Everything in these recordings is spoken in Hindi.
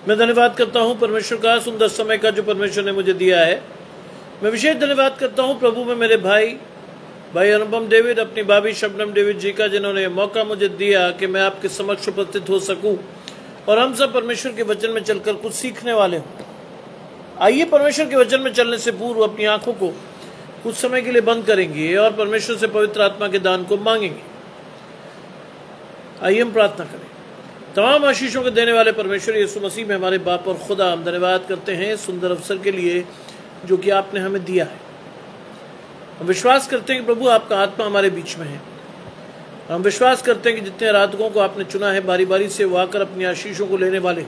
मैं धन्यवाद करता हूँ परमेश्वर का सुंदर समय का जो परमेश्वर ने मुझे दिया है। मैं विशेष धन्यवाद करता हूँ प्रभु में मेरे भाई अनुपम डेविड, अपनी भाभी शबनम डेविड जी का, जिन्होंने मौका मुझे दिया कि मैं आपके समक्ष उपस्थित हो सकूं और हम सब परमेश्वर के वचन में चलकर कुछ सीखने वाले हों। आइए परमेश्वर के वचन में चलने से पूर्व अपनी आंखों को कुछ समय के लिए बंद करेंगे और परमेश्वर से पवित्र आत्मा के दान को मांगेंगे। आइए हम प्रार्थना करें। तमाम आशीषों को देने वाले परमेश्वर यीशु मसीह में हमारे बाप और खुदा, हम धन्यवाद करते हैं सुंदर अवसर के लिए जो कि आपने हमें दिया है। हम विश्वास करते हैं कि प्रभु आपका आत्मा हमारे बीच में है। हम विश्वास करते हैं कि जितने आराधकों को आपने चुना है बारी बारी से वो आकर अपनी आशीषों को लेने वाले,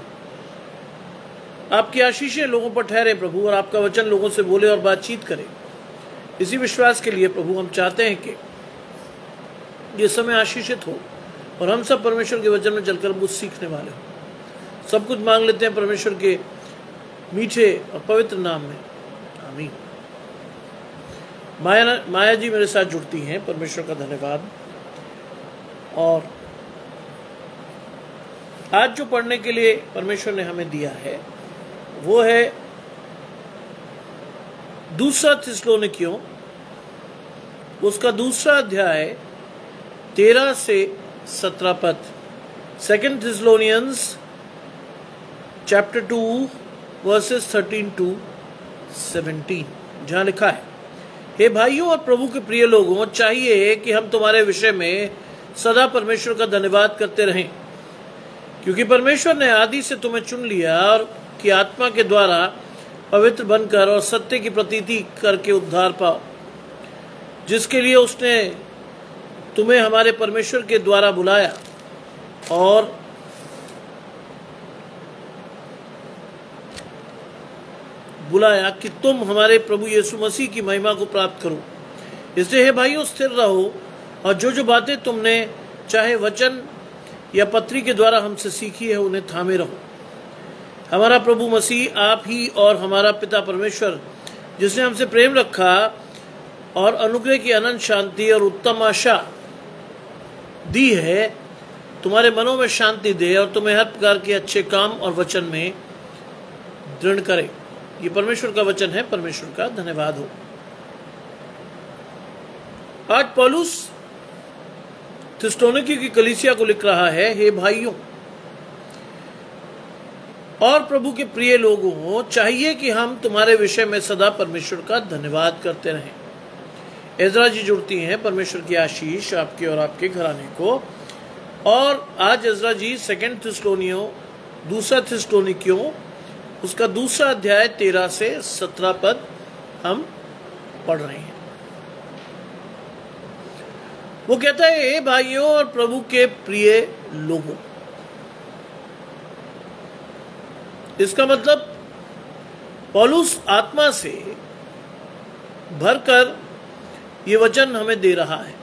आपकी आशीषें लोगों पर ठहरे प्रभु, और आपका वचन लोगों से बोले और बातचीत करे। इसी विश्वास के लिए प्रभु हम चाहते हैं कि ये समय आशीषित हो और हम सब परमेश्वर के वचन में चलकर कुछ सीखने वाले हो। सब कुछ मांग लेते हैं परमेश्वर के मीठे और पवित्र नाम में, आमीन। माया जी मेरे साथ जुड़ती हैं, परमेश्वर का धन्यवाद। और आज जो पढ़ने के लिए परमेश्वर ने हमें दिया है वो है दूसरा थिस्सलुनीकियों, उसका दूसरा अध्याय 13 से 17 पद। 2 Thessalonians chapter 2 verses 13 to 17, जहां लिखा है, हे भाइयों और प्रभु के प्रिय लोगों, चाहिए कि हम तुम्हारे विषय में सदा परमेश्वर का धन्यवाद करते रहें, क्योंकि परमेश्वर ने आदि से तुम्हें चुन लिया और कि आत्मा के द्वारा पवित्र बनकर और सत्य की प्रतीति करके उद्धार पाओ, जिसके लिए उसने तुम्हें हमारे परमेश्वर के द्वारा बुलाया और कि तुम हमारे प्रभु यीशु मसीह की महिमा को प्राप्त करो। इसलिए हे भाइयों, स्थिर रहो और जो बातें तुमने चाहे वचन या पत्री के द्वारा हमसे सीखी है उन्हें थामे रहो। हमारा प्रभु मसीह आप ही और हमारा पिता परमेश्वर, जिसने हमसे प्रेम रखा और अनुग्रह की अनंत शांति और उत्तम आशा दी है, तुम्हारे मनों में शांति दे और तुम्हें हर प्रकार के अच्छे काम और वचन में दृढ़ करे। ये परमेश्वर का वचन है, परमेश्वर का धन्यवाद हो। आज पौलुस थिस्सलुनीकी की कलीसिया को लिख रहा है, हे भाइयों और प्रभु के प्रिय लोगों, चाहिए कि हम तुम्हारे विषय में सदा परमेश्वर का धन्यवाद करते रहें। एजरा जी जुड़ती हैं, परमेश्वर की आशीष आपके और आपके घराने को। और आज एजरा जी 2 थिस्सलुनीकियों उसका दूसरा अध्याय 13 से 17 पद हम पढ़ रहे हैं। वो कहता है, हे भाइयों और प्रभु के प्रिय लोगों। इसका मतलब पौलुस आत्मा से भरकर ये वचन हमें दे रहा है,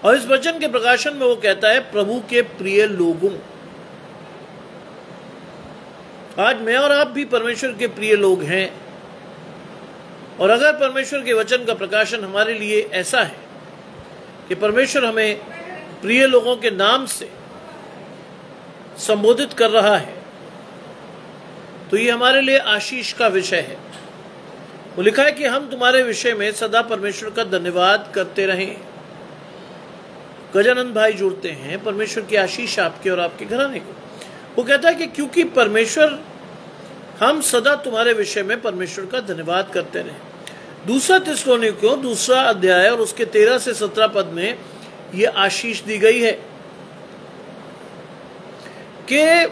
और इस वचन के प्रकाशन में वो कहता है, प्रभु के प्रिय लोगों। आज मैं और आप भी परमेश्वर के प्रिय लोग हैं, और अगर परमेश्वर के वचन का प्रकाशन हमारे लिए ऐसा है कि परमेश्वर हमें प्रिय लोगों के नाम से संबोधित कर रहा है, तो ये हमारे लिए आशीष का विषय है। वो लिखा है कि हम तुम्हारे विषय में सदा परमेश्वर का धन्यवाद करते रहें। गजानंद भाई जुड़ते हैं, परमेश्वर की आशीष आपके और आपके घराने को। वो कहता है कि क्योंकि परमेश्वर, हम सदा तुम्हारे विषय में परमेश्वर का धन्यवाद करते रहें। 2 थिस्सलुनीकियों दूसरा अध्याय और उसके 13 से 17 पद में यह आशीष दी गई है कि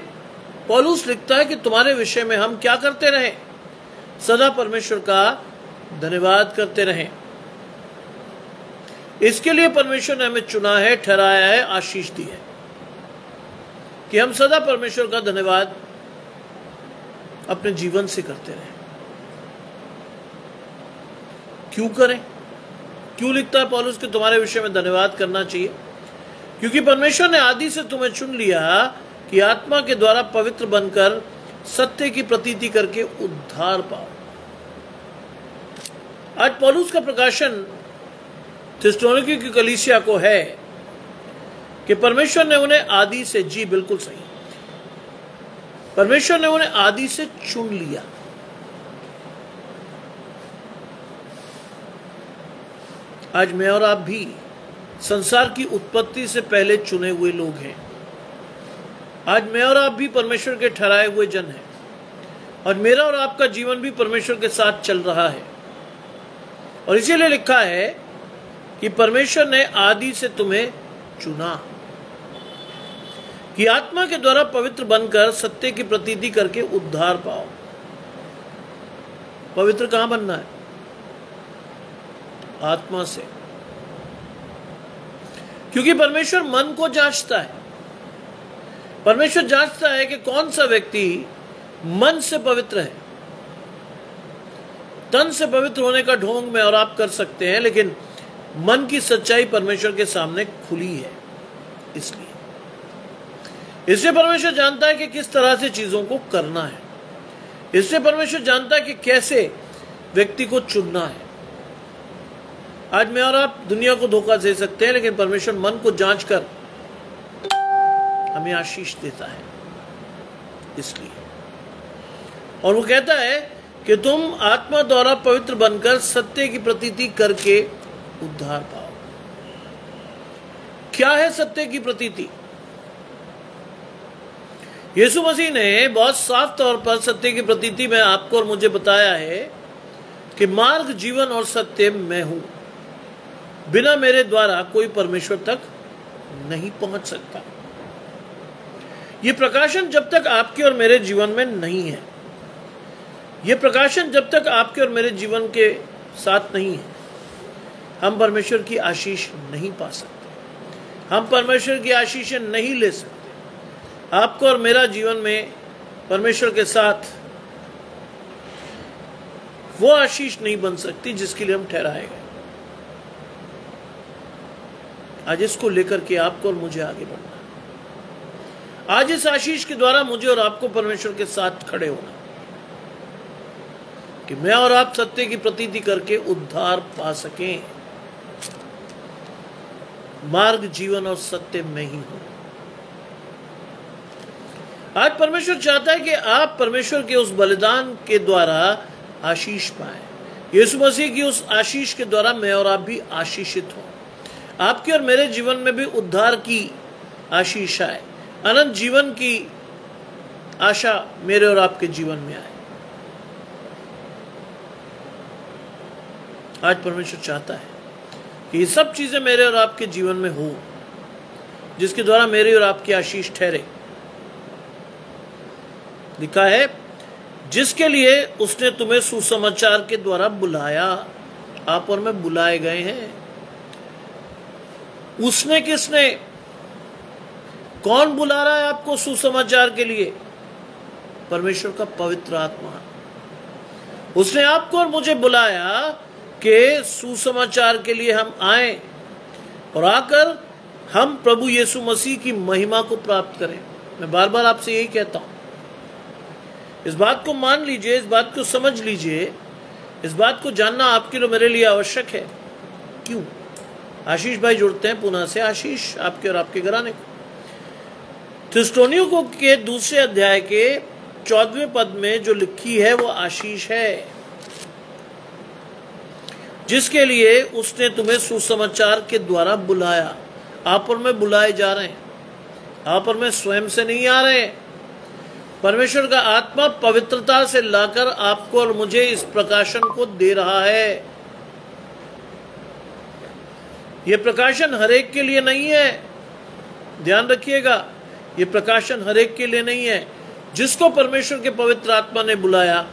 पौलुस लिखता है कि तुम्हारे विषय में हम क्या करते रहें, सदा परमेश्वर का धन्यवाद करते रहें। इसके लिए परमेश्वर ने हमें चुना है, ठहराया है, आशीष दी है कि हम सदा परमेश्वर का धन्यवाद अपने जीवन से करते रहें। क्यों करें? क्यों लिखता है पौलुस कि तुम्हारे विषय में धन्यवाद करना चाहिए? क्योंकि परमेश्वर ने आदि से तुम्हें चुन लिया कि आत्मा के द्वारा पवित्र बनकर सत्य की प्रतीति करके उद्धार पाओ। आज पौलुस का प्रकाशन थिस्सलुनीकी की कलीसिया को है कि परमेश्वर ने उन्हें आदि से, जी बिल्कुल सही, परमेश्वर ने उन्हें आदि से चुन लिया। आज मैं और आप भी संसार की उत्पत्ति से पहले चुने हुए लोग हैं। आज मैं और आप भी परमेश्वर के ठहराए हुए जन हैं, और मेरा और आपका जीवन भी परमेश्वर के साथ चल रहा है। और इसीलिए लिखा है कि परमेश्वर ने आदि से तुम्हें चुना कि आत्मा के द्वारा पवित्र बनकर सत्य की प्रतीति करके उद्धार पाओ। पवित्र कहां बनना है? आत्मा से, क्योंकि परमेश्वर मन को जांचता है। परमेश्वर जांचता है कि कौन सा व्यक्ति मन से पवित्र है। तन से पवित्र होने का ढोंग में और आप कर सकते हैं, लेकिन मन की सच्चाई परमेश्वर के सामने खुली है। इसलिए परमेश्वर जानता है कि किस तरह से चीजों को करना है। इसलिए परमेश्वर जानता है कि कैसे व्यक्ति को चुनना है। आज मैं और आप दुनिया को धोखा दे सकते हैं, लेकिन परमेश्वर मन को जांचकर हमें आशीष देता है। इसलिए और वो कहता है कि तुम आत्मा द्वारा पवित्र बनकर सत्य की प्रतीति करके उद्धार पाओ। क्या है सत्य की प्रतीति? यीशु मसीह ने बहुत साफ तौर पर सत्य की प्रतीति में आपको और मुझे बताया है कि मार्ग, जीवन और सत्य मैं हूं। बिना मेरे द्वारा कोई परमेश्वर तक नहीं पहुंच सकता। यह प्रकाशन जब तक आपके और मेरे जीवन में नहीं है, यह प्रकाशन जब तक आपके और मेरे जीवन के साथ नहीं है, हम परमेश्वर की आशीष नहीं पा सकते। हम परमेश्वर की आशीषें नहीं ले सकते। आपको और मेरा जीवन में परमेश्वर के साथ वो आशीष नहीं बन सकती जिसके लिए हम ठहराए गए। आज इसको लेकर के आपको और मुझे आगे बढ़ना है। आज इस आशीष के द्वारा मुझे और आपको परमेश्वर के साथ खड़े होना, कि मैं और आप सत्य की प्रतीति करके उद्धार पा सकें। मार्ग, जीवन और सत्य में ही हूं। आज परमेश्वर चाहता है कि आप परमेश्वर के उस बलिदान के द्वारा आशीष पाएं। यीशु मसीह की उस आशीष के द्वारा मैं और आप भी आशीषित हों। आपके और मेरे जीवन में भी उद्धार की आशीष आए, अनंत जीवन की आशा मेरे और आपके जीवन में आए। आज परमेश्वर चाहता है कि ये सब चीजें मेरे और आपके जीवन में हो, जिसके द्वारा मेरे और आपकी आशीष ठहरे। लिखा है, जिसके लिए उसने तुम्हें सुसमाचार के द्वारा बुलाया। आप और मैं बुलाए गए हैं। उसने किसने? कौन बुला रहा है आपको सुसमाचार के लिए? परमेश्वर का पवित्र आत्मा। उसने आपको और मुझे बुलाया कि सुसमाचार के लिए हम आए और आकर हम प्रभु यीशु मसीह की महिमा को प्राप्त करें। मैं बार बार आपसे यही कहता हूं, इस बात को मान लीजिए, इस बात को समझ लीजिए, इस बात को जानना आपके लिए मेरे लिए आवश्यक है। क्यों? आशीष भाई जुड़ते हैं पुनः से आशीष आपके और आपके घराने को। थिस्सलुनीकियों को के दूसरे अध्याय के 14वें पद में जो लिखी है वो आशीष है, जिसके लिए उसने तुम्हें सुसमाचार के द्वारा बुलाया। आप और मैं बुलाए जा रहे हैं। आप और मैं स्वयं से नहीं आ रहे हैं। परमेश्वर का आत्मा पवित्रता से लाकर आपको और मुझे इस प्रकाशन को दे रहा है। यह प्रकाशन हरेक के लिए नहीं है। ध्यान रखिएगा, यह प्रकाशन हरेक के लिए नहीं है। जिसको परमेश्वर के पवित्र आत्मा ने बुलाया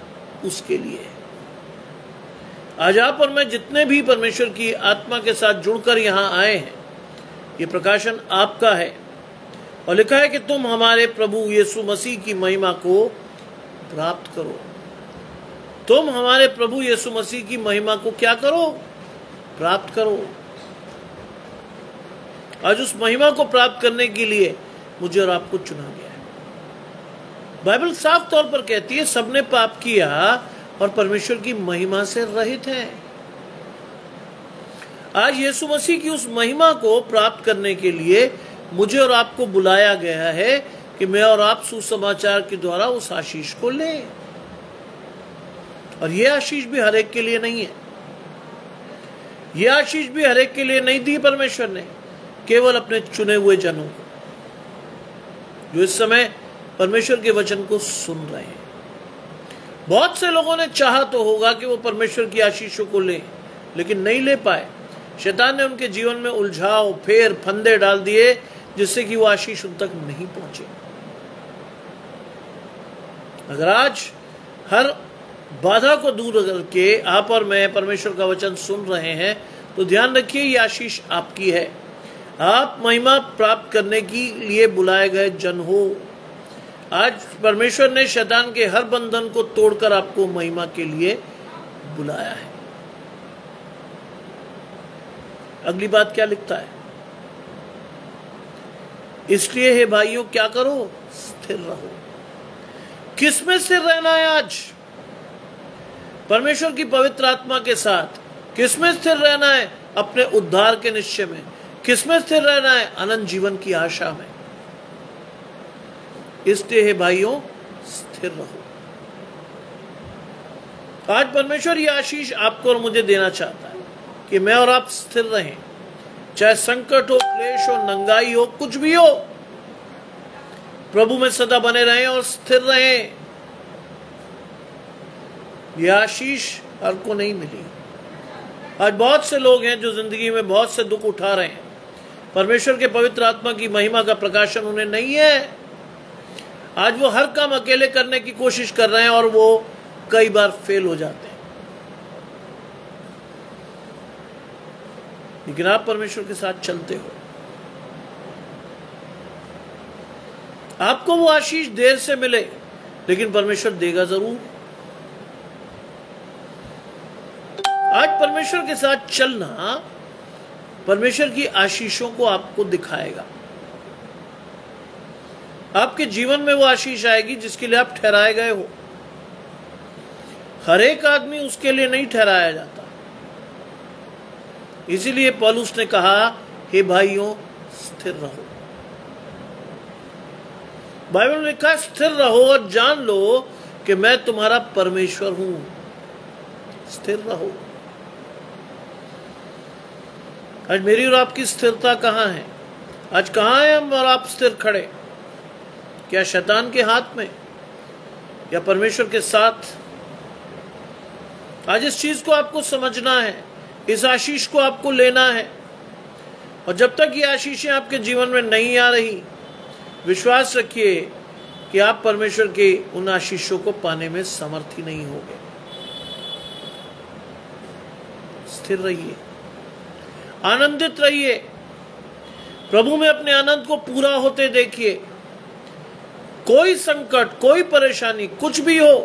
उसके लिए। आज आप और मैं जितने भी परमेश्वर की आत्मा के साथ जुड़कर यहां आए हैं, यह प्रकाशन आपका है। और लिखा है कि तुम हमारे प्रभु यीशु मसीह की महिमा को प्राप्त करो। तुम हमारे प्रभु यीशु मसीह की महिमा को क्या करो? प्राप्त करो। आज उस महिमा को प्राप्त करने के लिए मुझे और आपको चुना गया है। बाइबल साफ तौर पर कहती है सबने पाप किया और परमेश्वर की महिमा से रहित हैं। आज यीशु मसीह की उस महिमा को प्राप्त करने के लिए मुझे और आपको बुलाया गया है कि मैं और आप सुसमाचार के द्वारा उस आशीष को लें। और यह आशीष भी हर एक के लिए नहीं है। यह आशीष भी हर एक के लिए नहीं दी परमेश्वर ने, केवल अपने चुने हुए जनों को, जो इस समय परमेश्वर के वचन को सुन रहे हैं। बहुत से लोगों ने चाहा तो होगा कि वो परमेश्वर की आशीषों को लें, लेकिन नहीं ले पाए। शैतान ने उनके जीवन में उलझाव, फेर, फंदे डाल दिए, जिससे कि वो आशीष उन तक नहीं पहुंचे। अगर आज हर बाधा को दूर करके आप और मैं परमेश्वर का वचन सुन रहे हैं, तो ध्यान रखिए, ये आशीष आपकी है। आप महिमा प्राप्त करने के लिए बुलाए गए जन हो। आज परमेश्वर ने शैतान के हर बंधन को तोड़कर आपको महिमा के लिए बुलाया है। अगली बात क्या लिखता है? इसलिए हे भाइयों, क्या करो? स्थिर रहो। किसमें स्थिर रहना है आज? परमेश्वर की पवित्र आत्मा के साथ। किसमें स्थिर रहना है? अपने उद्धार के निश्चय में। किसमें स्थिर रहना है? अनंत जीवन की आशा में। इसलिए हे भाइयों, स्थिर रहो। आज परमेश्वर यह आशीष आपको और मुझे देना चाहता है कि मैं और आप स्थिर रहें। चाहे संकट हो, क्लेश हो, नंगाई हो, कुछ भी हो, प्रभु में सदा बने रहें और स्थिर रहें। यह आशीष हर को नहीं मिली। आज बहुत से लोग हैं जो जिंदगी में बहुत से दुख उठा रहे हैं। परमेश्वर के पवित्र आत्मा की महिमा का प्रकाशन उन्हें नहीं है। आज वो हर काम अकेले करने की कोशिश कर रहे हैं और वो कई बार फेल हो जाते हैं। लेकिन आप परमेश्वर के साथ चलते हो, आपको वो आशीष देर से मिले, लेकिन परमेश्वर देगा जरूर। आज परमेश्वर के साथ चलना परमेश्वर की आशीषों को आपको दिखाएगा। आपके जीवन में वो आशीष आएगी जिसके लिए आप ठहराए गए हो। हर एक आदमी उसके लिए नहीं ठहराया जाता। इसीलिए पौलुस ने कहा, हे भाइयों, स्थिर रहो। बाइबल में लिखा है, स्थिर रहो और जान लो कि मैं तुम्हारा परमेश्वर हूं। स्थिर रहो। आज मेरी और आपकी स्थिरता कहां है? आज कहां है हम और आप स्थिर खड़े? क्या शैतान के हाथ में या परमेश्वर के साथ? आज इस चीज को आपको समझना है। इस आशीष को आपको लेना है। और जब तक ये आशीषें आपके जीवन में नहीं आ रही, विश्वास रखिए कि आप परमेश्वर के उन आशीषों को पाने में समर्थ ही नहीं होंगे। स्थिर रहिए, आनंदित रहिए, प्रभु में अपने आनंद को पूरा होते देखिए। कोई संकट, कोई परेशानी, कुछ भी हो,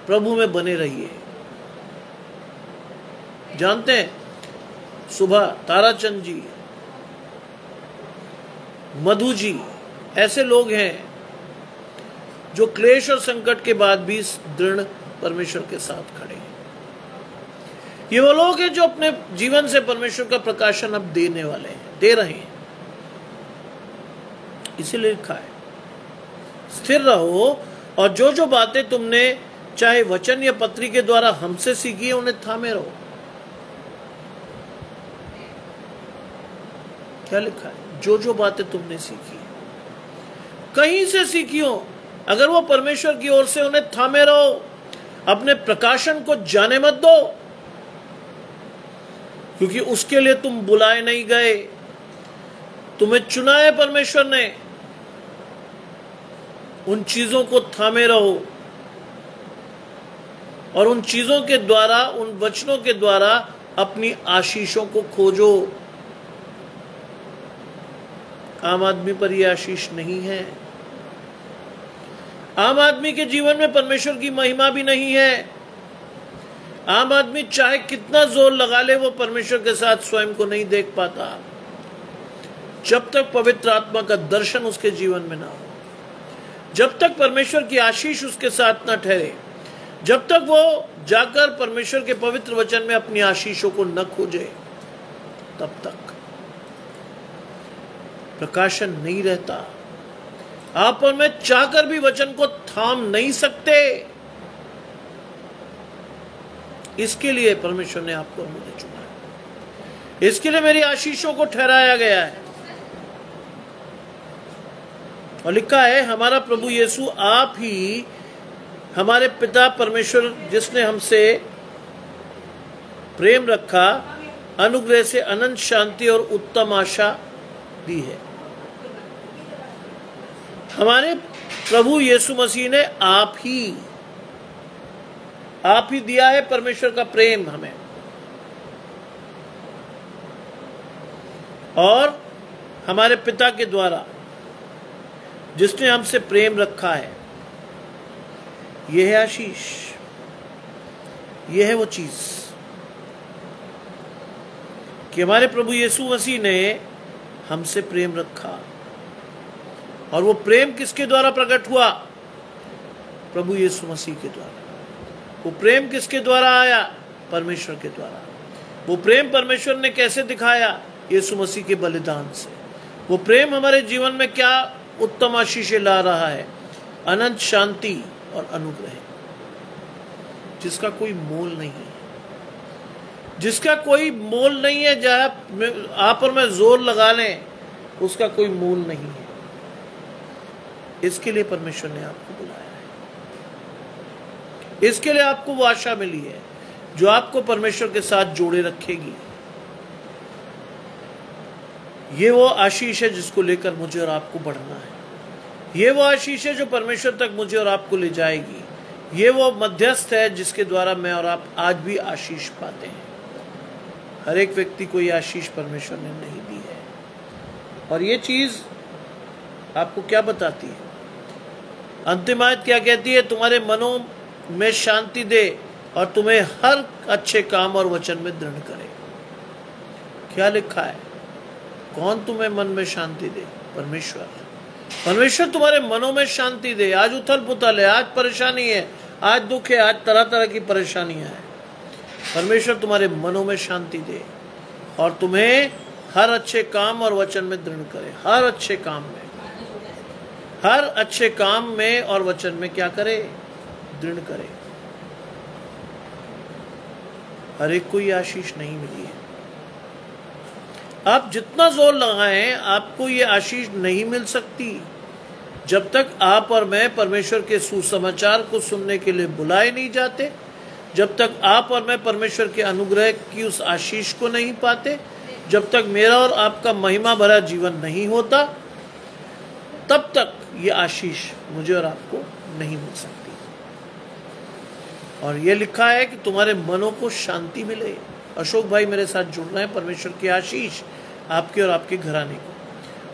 प्रभु में बने रहिए। जानते हैं, सुबह ताराचंद जी, मधु जी, ऐसे लोग हैं जो क्लेश और संकट के बाद भी दृढ़ परमेश्वर के साथ खड़े हैं। ये वो लोग हैं जो अपने जीवन से परमेश्वर का प्रकाशन अब देने वाले हैं, दे रहे हैं। इसीलिए लिखा है, स्थिर रहो और जो जो बातें तुमने चाहे वचन या पत्री के द्वारा हमसे सीखी है, उन्हें थामे रहो। क्या लिखा है? जो जो बातें तुमने सीखी, कहीं से सीखी हो, अगर वो परमेश्वर की ओर से, उन्हें थामे रहो। अपने प्रकाशन को जाने मत दो, क्योंकि उसके लिए तुम बुलाए नहीं गए। तुम्हें चुना है परमेश्वर ने। उन चीजों को थामे रहो और उन चीजों के द्वारा, उन वचनों के द्वारा अपनी आशीषों को खोजो। आम आदमी पर यह आशीष नहीं है। आम आदमी के जीवन में परमेश्वर की महिमा भी नहीं है। आम आदमी चाहे कितना जोर लगा ले, वो परमेश्वर के साथ स्वयं को नहीं देख पाता, जब तक पवित्र आत्मा का दर्शन उसके जीवन में ना हो, जब तक परमेश्वर की आशीष उसके साथ ना ठहरे, जब तक वो जाकर परमेश्वर के पवित्र वचन में अपनी आशीषों को न खोजे, तब तक। प्रकाशन नहीं रहता। आप और मैं चाहकर भी वचन को थाम नहीं सकते। इसके लिए परमेश्वर ने आपको और मुझे चुना है। इसके लिए मेरी आशीषों को ठहराया गया है और लिखा है, हमारा प्रभु यीशु आप ही हमारे पिता परमेश्वर जिसने हमसे प्रेम रखा, अनुग्रह से अनंत शांति और उत्तम आशा दी है। हमारे प्रभु यीशु मसीह ने आप ही दिया है परमेश्वर का प्रेम हमें, और हमारे पिता के द्वारा जिसने हमसे प्रेम रखा है। यह है आशीष, यह है वो चीज कि हमारे प्रभु यीशु मसीह ने हमसे प्रेम रखा। और वो प्रेम किसके द्वारा प्रकट हुआ? प्रभु यीशु मसीह के द्वारा। वो प्रेम किसके द्वारा आया? परमेश्वर के द्वारा। वो प्रेम परमेश्वर ने कैसे दिखाया? यीशु मसीह के बलिदान से। वो प्रेम हमारे जीवन में क्या उत्तम आशीषें ला रहा है? अनंत शांति और अनुग्रह, जिसका कोई मोल नहीं है, जिसका कोई मोल नहीं है। जहां आप और मैं जोर लगा लें, उसका कोई मोल नहीं है। इसके लिए परमेश्वर ने आपको बुलाया है। इसके लिए आपको वो आशा मिली है जो आपको परमेश्वर के साथ जोड़े रखेगी। ये वो आशीष है जिसको लेकर मुझे और आपको बढ़ना है। ये वो आशीष है जो परमेश्वर तक मुझे और आपको ले जाएगी। ये वो मध्यस्थ है जिसके द्वारा मैं और आप आज भी आशीष पाते हैं। हर एक व्यक्ति को ये आशीष परमेश्वर ने नहीं दी है। और ये चीज आपको क्या बताती है? अंतिम आयत क्या कहती है? तुम्हारे मनों में शांति दे और तुम्हें हर अच्छे काम और वचन में दृढ़ करे। क्या लिखा है? कौन तुम्हें मन में शांति दे? परमेश्वर। परमेश्वर तुम्हारे मनों में शांति दे। आज उथल पुथल है, आज परेशानी है, आज दुख है, आज तरह तरह की परेशानियां हैं। परमेश्वर तुम्हारे मनों में शांति दे और तुम्हें हर अच्छे काम और वचन में दृढ़ करे। हर अच्छे काम में, हर अच्छे काम में और वचन में क्या करे? दृढ़ करे। हर एक को ये आशीष नहीं मिली है। आप जितना जोर लगाएं, आपको ये आशीष नहीं मिल सकती जब तक आप और मैं परमेश्वर के सुसमाचार को सुनने के लिए बुलाए नहीं जाते, जब तक आप और मैं परमेश्वर के अनुग्रह की उस आशीष को नहीं पाते, जब तक मेरा और आपका महिमा भरा जीवन नहीं होता, तब तक ये आशीष मुझे और आपको नहीं मिल सकती। और ये लिखा है कि तुम्हारे मनों को शांति मिले। अशोक भाई मेरे साथ जुड़ रहे हैं। परमेश्वर की आशीष आपके और आपके घराने को,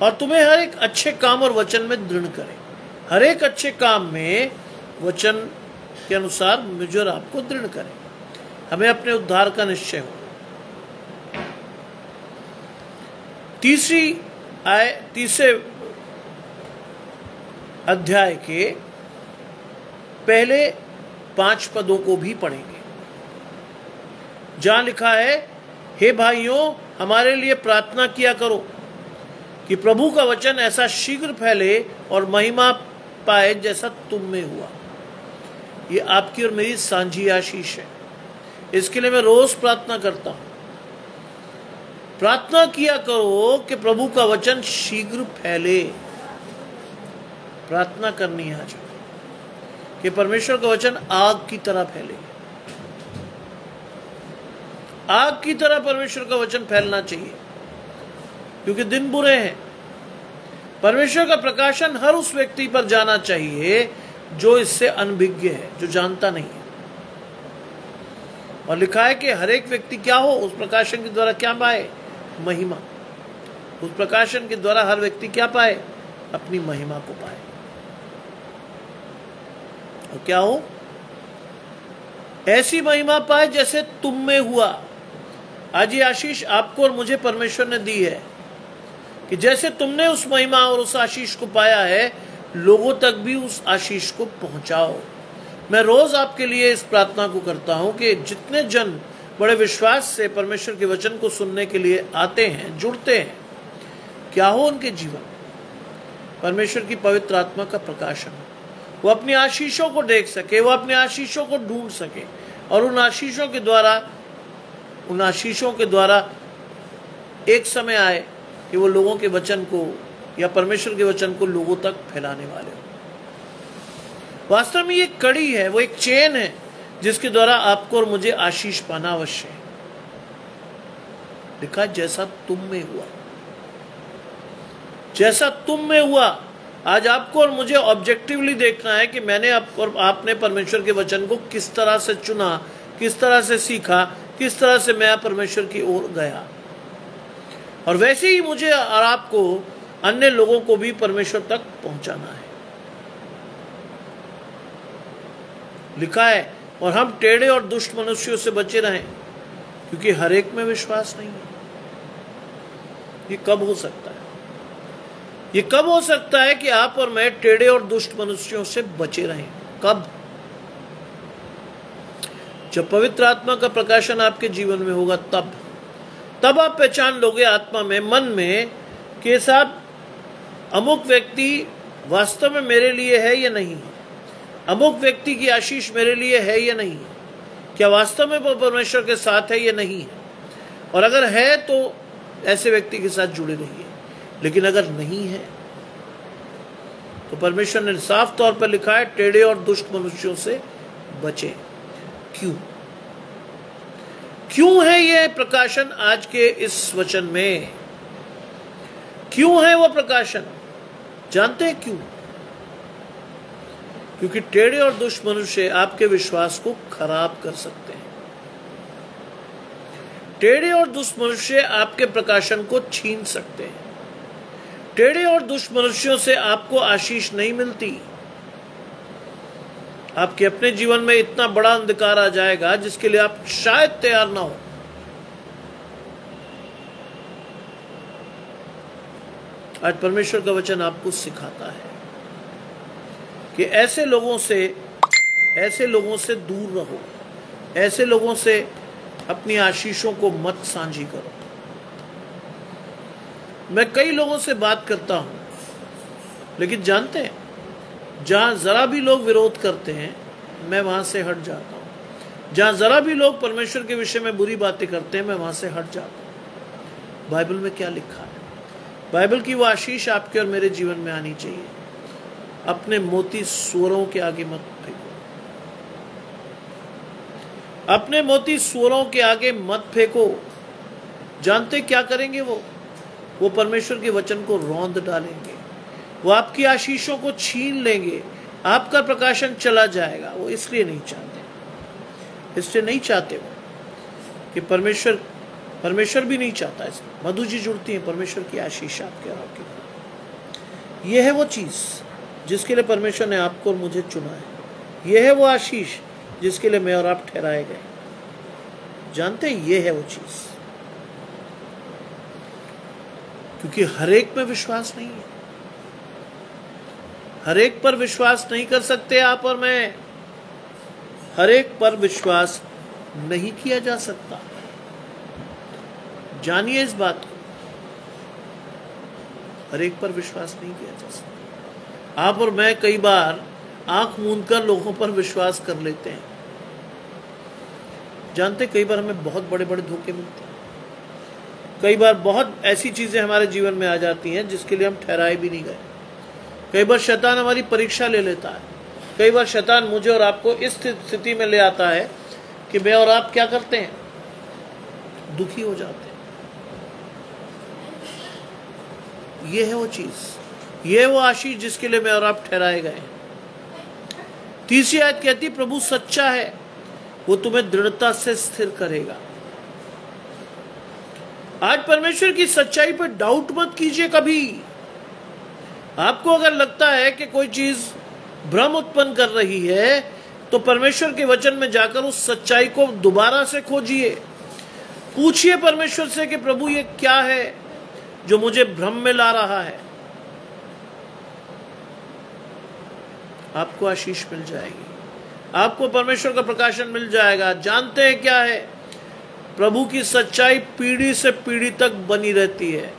और तुम्हें हर एक अच्छे काम और वचन में दृढ़ करे। हर एक अच्छे काम में वचन के अनुसार मुझे और आपको दृढ़ करे। हमें अपने उद्धार का निश्चय हो। तीसरे अध्याय के पहले 5 पदों को भी पढ़ेंगे, जहां लिखा है, हे भाइयों, हमारे लिए प्रार्थना किया करो कि प्रभु का वचन ऐसा शीघ्र फैले और महिमा पाए जैसा तुम में हुआ। ये आपकी और मेरी सांझी आशीष है। इसके लिए मैं रोज प्रार्थना करता हूं। प्रार्थना किया करो कि प्रभु का वचन शीघ्र फैले। प्रार्थना करनी है आज कि परमेश्वर का वचन आग की तरह फैले। आग की तरह परमेश्वर का वचन फैलना चाहिए, क्योंकि दिन बुरे हैं। परमेश्वर का प्रकाशन हर उस व्यक्ति पर जाना चाहिए जो इससे अनभिज्ञ है, जो जानता नहीं है। और लिखा है कि हर एक व्यक्ति क्या हो, उस प्रकाशन के द्वारा क्या पाए? महिमा। उस प्रकाशन के द्वारा हर व्यक्ति क्या पाए? अपनी महिमा को पाए। और क्या हो? ऐसी महिमा पाए जैसे तुम में हुआ। आज ये आशीष आपको और मुझे परमेश्वर ने दी है कि जैसे तुमने उस महिमा और उस आशीष को पाया है, लोगों तक भी उस आशीष को पहुंचाओ। मैं रोज आपके लिए इस प्रार्थना को करता हूं कि जितने जन बड़े विश्वास से परमेश्वर के वचन को सुनने के लिए आते हैं, जुड़ते हैं, क्या हो उनके जीवन में? परमेश्वर की पवित्र आत्मा का प्रकाशन हो, वो अपनी आशीषों को देख सके, वो अपनी आशीषों को ढूंढ सके, और उन आशीषों के द्वारा एक समय आए कि वो लोगों के वचन को या परमेश्वर के वचन को लोगों तक फैलाने वाले हो। वास्तव में ये कड़ी है, वो एक चेन है जिसके द्वारा आपको और मुझे आशीष पाना अवश्य है। लिखा जैसा तुम में हुआ, जैसा तुम में हुआ। आज आपको और मुझे ऑब्जेक्टिवली देखना है कि मैंने आपने परमेश्वर के वचन को किस तरह से चुना, किस तरह से सीखा, किस तरह से मैं परमेश्वर की ओर गया। और वैसे ही मुझे और आपको अन्य लोगों को भी परमेश्वर तक पहुंचाना है। लिखा है, और हम टेढ़े और दुष्ट मनुष्यों से बचे रहें, क्योंकि हर एक में विश्वास नहीं है। ये कब हो सकता है? ये कब हो सकता है कि आप और मैं टेढ़े और दुष्ट मनुष्यों से बचे रहें? कब? जब पवित्र आत्मा का प्रकाशन आपके जीवन में होगा, तब आप पहचान लोगे आत्मा में, मन में, कि साहब अमुक व्यक्ति वास्तव में मेरे लिए है या नहीं है, अमुक व्यक्ति की आशीष मेरे लिए है या नहीं है, क्या वास्तव में वो परमेश्वर के साथ है या नहीं है। और अगर है तो ऐसे व्यक्ति के साथ जुड़े रहिए, लेकिन अगर नहीं है तो परमेश्वर ने साफ तौर पर लिखा है, टेढ़े और दुष्ट मनुष्यों से बचे। क्यों है यह प्रकाशन आज के इस वचन में? क्यों है वो प्रकाशन? जानते हैं क्यों? क्योंकि टेढ़े और दुष्ट मनुष्य आपके विश्वास को खराब कर सकते हैं। टेढ़े और दुष्ट मनुष्य आपके प्रकाशन को छीन सकते हैं। टेढ़े और दुष्ट मनुष्यों से आपको आशीष नहीं मिलती। आपके अपने जीवन में इतना बड़ा अंधकार आ जाएगा जिसके लिए आप शायद तैयार ना हो। आज परमेश्वर का वचन आपको सिखाता है कि ऐसे लोगों से दूर रहो, ऐसे लोगों से अपनी आशीषों को मत साझी करो। मैं कई लोगों से बात करता हूं, लेकिन जानते हैं, जहां जरा भी लोग विरोध करते हैं मैं वहां से हट जाता हूं। जहां जरा भी लोग परमेश्वर के विषय में बुरी बातें करते हैं मैं वहां से हट जाता हूं। बाइबल में क्या लिखा है? बाइबल की वो आशीष आपके और मेरे जीवन में आनी चाहिए। अपने मोती सुअरों के आगे मत फेंको, अपने मोती सुअरों के आगे मत फेंको। जानते क्या करेंगे वो परमेश्वर के वचन को रौंद डालेंगे, वो आपकी आशीषों को छीन लेंगे, आपका प्रकाशन चला जाएगा। वो इसलिए नहीं चाहते वो कि परमेश्वर भी नहीं चाहता। इसमें मधु जी जुड़ती है, परमेश्वर की आशीष आपके और आपके। यह है वो चीज जिसके लिए परमेश्वर ने आपको और मुझे चुना है। यह है वो आशीष जिसके लिए मैं और आप ठहराए गए। जानते हैं, यह है वो चीज, क्योंकि हर एक में विश्वास नहीं है। हर एक पर विश्वास नहीं कर सकते आप और मैं। हर एक पर विश्वास नहीं किया जा सकता। जानिए इस बात को, हर एक पर विश्वास नहीं किया जा सकता। आप और मैं कई बार आंख मूंदकर लोगों पर विश्वास कर लेते हैं। जानते, कई बार हमें बहुत बड़े बड़े धोखे मिलते हैं। कई बार बहुत ऐसी चीजें हमारे जीवन में आ जाती हैं जिसके लिए हम ठहराए भी नहीं गए। कई बार शैतान हमारी परीक्षा ले लेता है। कई बार शैतान मुझे और आपको इस स्थिति में ले आता है कि मैं और आप क्या करते हैं, दुखी हो जाते हैं। ये है वो चीज, ये है वो आशीष जिसके लिए मैं और आप ठहराए गए। तीसरी आयत कहती, प्रभु सच्चा है, वो तुम्हें दृढ़ता से स्थिर करेगा। आज परमेश्वर की सच्चाई पर डाउट मत कीजिए कभी। आपको अगर लगता है कि कोई चीज भ्रम उत्पन्न कर रही है तो परमेश्वर के वचन में जाकर उस सच्चाई को दोबारा से खोजिए। पूछिए परमेश्वर से कि प्रभु ये क्या है जो मुझे भ्रम में ला रहा है। आपको आशीष मिल जाएगी, आपको परमेश्वर का प्रकाशन मिल जाएगा। जानते हैं क्या है? प्रभु की सच्चाई पीढ़ी से पीढ़ी तक बनी रहती है।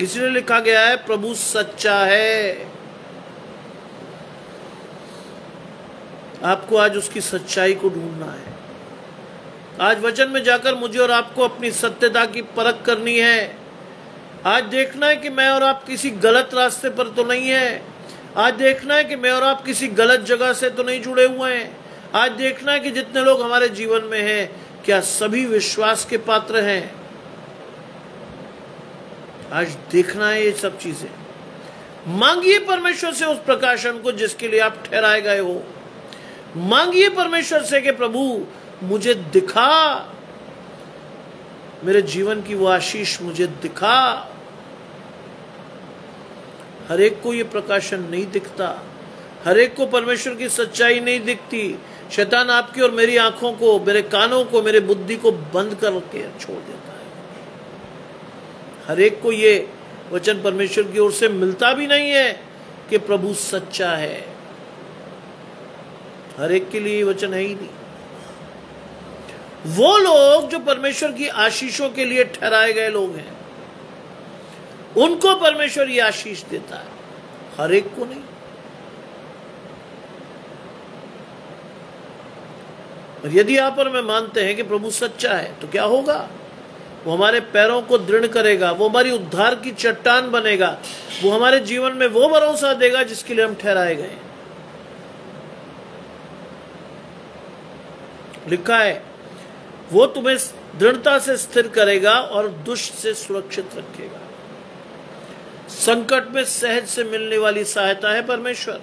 इसलिए लिखा गया है प्रभु सच्चा है। आपको आज उसकी सच्चाई को ढूंढना है। आज वचन में जाकर मुझे और आपको अपनी सत्यता की परख करनी है। आज देखना है कि मैं और आप किसी गलत रास्ते पर तो नहीं है। आज देखना है कि मैं और आप किसी गलत जगह से तो नहीं जुड़े हुए हैं। आज देखना है कि जितने लोग हमारे जीवन में हैं, क्या सभी विश्वास के पात्र हैं। आज देखना है ये सब चीजें। मांगिए परमेश्वर से उस प्रकाशन को जिसके लिए आप ठहराए गए हो। मांगिए परमेश्वर से कि प्रभु मुझे दिखा, मेरे जीवन की वो आशीष मुझे दिखा। हर एक को ये प्रकाशन नहीं दिखता, हर एक को परमेश्वर की सच्चाई नहीं दिखती। शैतान आपकी और मेरी आंखों को, मेरे कानों को, मेरे बुद्धि को बंद करके छोड़ देता है। हर एक को ये वचन परमेश्वर की ओर से मिलता भी नहीं है कि प्रभु सच्चा है। हर एक के लिए ये वचन है ही नहीं। वो लोग जो परमेश्वर की आशीषों के लिए ठहराए गए लोग हैं, उनको परमेश्वर ये आशीष देता है, हर एक को नहीं। और यदि आप और मैं मानते हैं कि प्रभु सच्चा है तो क्या होगा? वो हमारे पैरों को दृढ़ करेगा, वो हमारी उद्धार की चट्टान बनेगा, वो हमारे जीवन में वो भरोसा देगा जिसके लिए हम ठहराए गए। लिखा है वो तुम्हें दृढ़ता से स्थिर करेगा और दुष्ट से सुरक्षित रखेगा। संकट में सहज से मिलने वाली सहायता है परमेश्वर।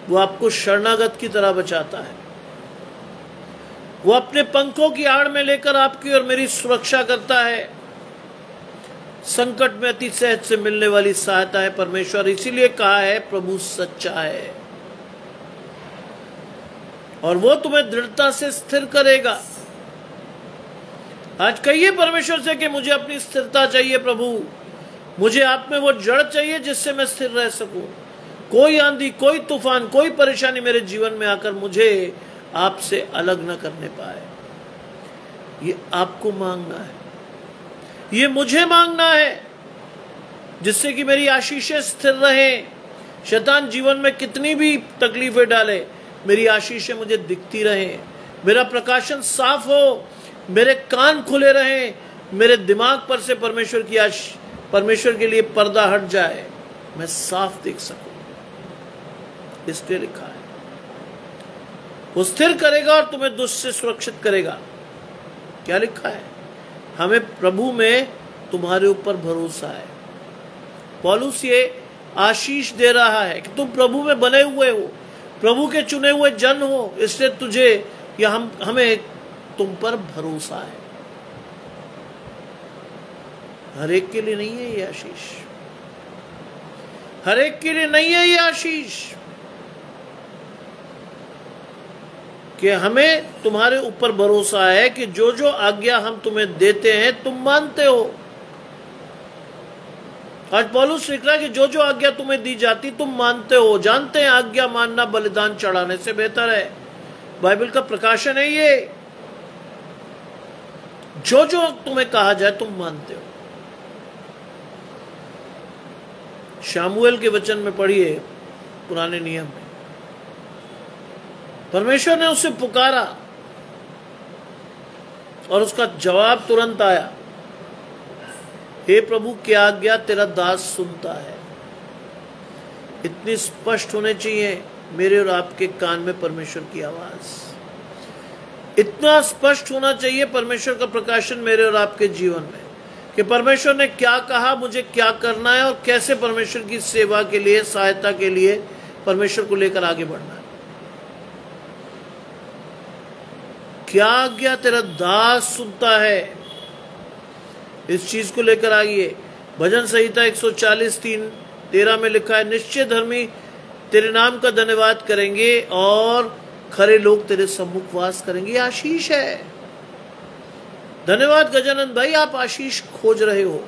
वो आपको शरणागत की तरह बचाता है। वो अपने पंखों की आड़ में लेकर आपकी और मेरी सुरक्षा करता है। संकट में अति सहज से मिलने वाली सहायता है परमेश्वर। इसीलिए कहा है प्रभु सच्चा है और वो तुम्हें दृढ़ता से स्थिर करेगा। आज कहिए परमेश्वर से कि मुझे अपनी स्थिरता चाहिए प्रभु, मुझे आप में वो जड़ चाहिए जिससे मैं स्थिर रह सकूं। कोई आंधी, कोई तूफान, कोई परेशानी मेरे जीवन में आकर मुझे आपसे अलग न करने पाए। ये आपको मांगना है, ये मुझे मांगना है, जिससे कि मेरी आशीषें स्थिर रहें। शैतान जीवन में कितनी भी तकलीफें डाले, मेरी आशीषें मुझे दिखती रहें, मेरा प्रकाशन साफ हो, मेरे कान खुले रहें, मेरे दिमाग पर से परमेश्वर के लिए पर्दा हट जाए, मैं साफ देख सकूं। इसलिए लिखा है वो स्थिर करेगा और तुम्हें दुष्ट से सुरक्षित करेगा। क्या लिखा है? हमें प्रभु में तुम्हारे ऊपर भरोसा है। पौलुस ये आशीष दे रहा है कि तुम प्रभु में बने हुए हो, प्रभु के चुने हुए जन हो, इसलिए तुझे या हमें तुम पर भरोसा है। हर एक के लिए नहीं है ये आशीष, हर एक के लिए नहीं है ये आशीष कि हमें तुम्हारे ऊपर भरोसा है कि जो जो आज्ञा हम तुम्हें देते हैं तुम मानते हो। आज पौलुस लिख रहा है कि जो जो आज्ञा तुम्हें दी जाती तुम मानते हो। जानते हैं आज्ञा मानना बलिदान चढ़ाने से बेहतर है। बाइबल का प्रकाशन है ये। जो जो तुम्हें कहा जाए तुम मानते हो। शामुएल के वचन में पढ़िए, पुराने नियम में परमेश्वर ने उसे पुकारा और उसका जवाब तुरंत आया, हे प्रभु क्या आज्ञा तेरा दास सुनता है। इतनी स्पष्ट होने चाहिए मेरे और आपके कान में परमेश्वर की आवाज। इतना स्पष्ट होना चाहिए परमेश्वर का प्रकाशन मेरे और आपके जीवन में कि परमेश्वर ने क्या कहा, मुझे क्या करना है और कैसे परमेश्वर की सेवा के लिए, सहायता के लिए परमेश्वर को लेकर आगे बढ़ना है। क्या आज्ञा तेरा दास सुनता है। इस चीज को लेकर आइए। भजन संहिता 140:3-13 में लिखा है, निश्चय धर्मी तेरे नाम का धन्यवाद करेंगे और खरे लोग तेरे सम्मुख वास करेंगे। आशीष है। धन्यवाद गजानंद भाई, आप आशीष खोज रहे हो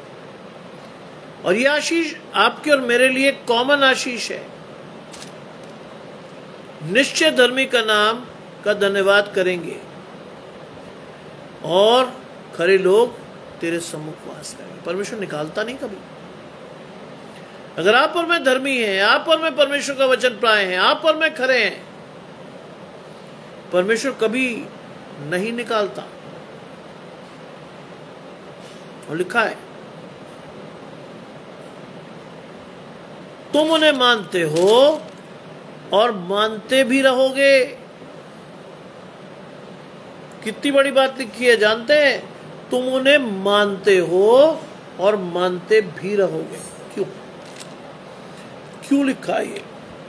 और यह आशीष आपके और मेरे लिए कॉमन आशीष है। निश्चय धर्मी का नाम का धन्यवाद करेंगे। और खरे लोग तेरे सम्मुख वास करेंगे। परमेश्वर निकालता नहीं कभी। अगर आप और मैं धर्मी हैं, आप और मैं परमेश्वर का वचन प्राय हैं, आप और मैं खरे हैं, परमेश्वर कभी नहीं निकालता। और लिखा है तुम उन्हें मानते हो और मानते भी रहोगे। कितनी बड़ी बात लिखी है जानते हैं? तुम उन्हें मानते हो और मानते भी रहोगे। क्यों क्यों लिखा है ये?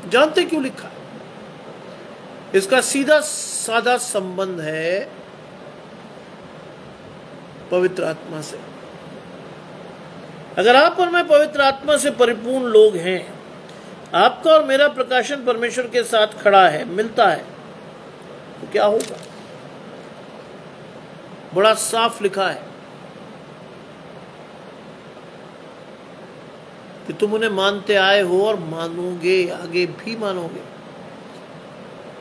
जानते क्यों लिखा है? इसका सीधा साधा संबंध है पवित्र आत्मा से। अगर आप और मैं पवित्र आत्मा से परिपूर्ण लोग हैं, आपका और मेरा प्रकाशन परमेश्वर के साथ खड़ा है, मिलता है, तो क्या होगा? बड़ा साफ लिखा है कि तुम उन्हें मानते आए हो और मानोगे, आगे भी मानोगे,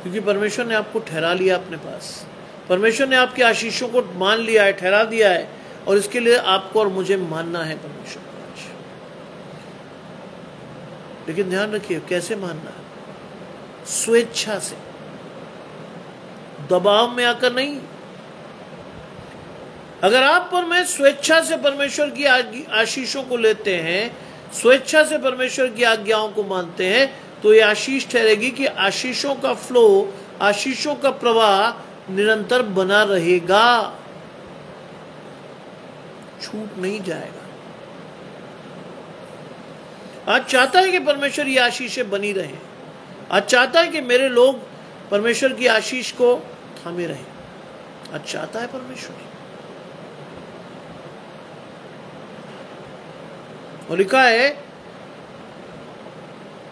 क्योंकि परमेश्वर ने आपको ठहरा लिया अपने पास। परमेश्वर ने आपकी आशीषों को मान लिया है, ठहरा दिया है, और इसके लिए आपको और मुझे मानना है परमेश्वर को आज। लेकिन ध्यान रखिए, कैसे मानना है? स्वेच्छा से, दबाव में आकर नहीं। अगर आप और मैं स्वेच्छा से परमेश्वर की आशीषों को लेते हैं, स्वेच्छा से परमेश्वर की आज्ञाओं को मानते हैं, तो ये आशीष ठहरेगी कि आशीषों का फ्लो, आशीषों का प्रवाह निरंतर बना रहेगा, छूट नहीं जाएगा। आज चाहता है कि परमेश्वर ये आशीषें बनी रहें। आज चाहता है कि मेरे लोग परमेश्वर की आशीष को थामे रहें। आज चाहता है परमेश्वर। और लिखा है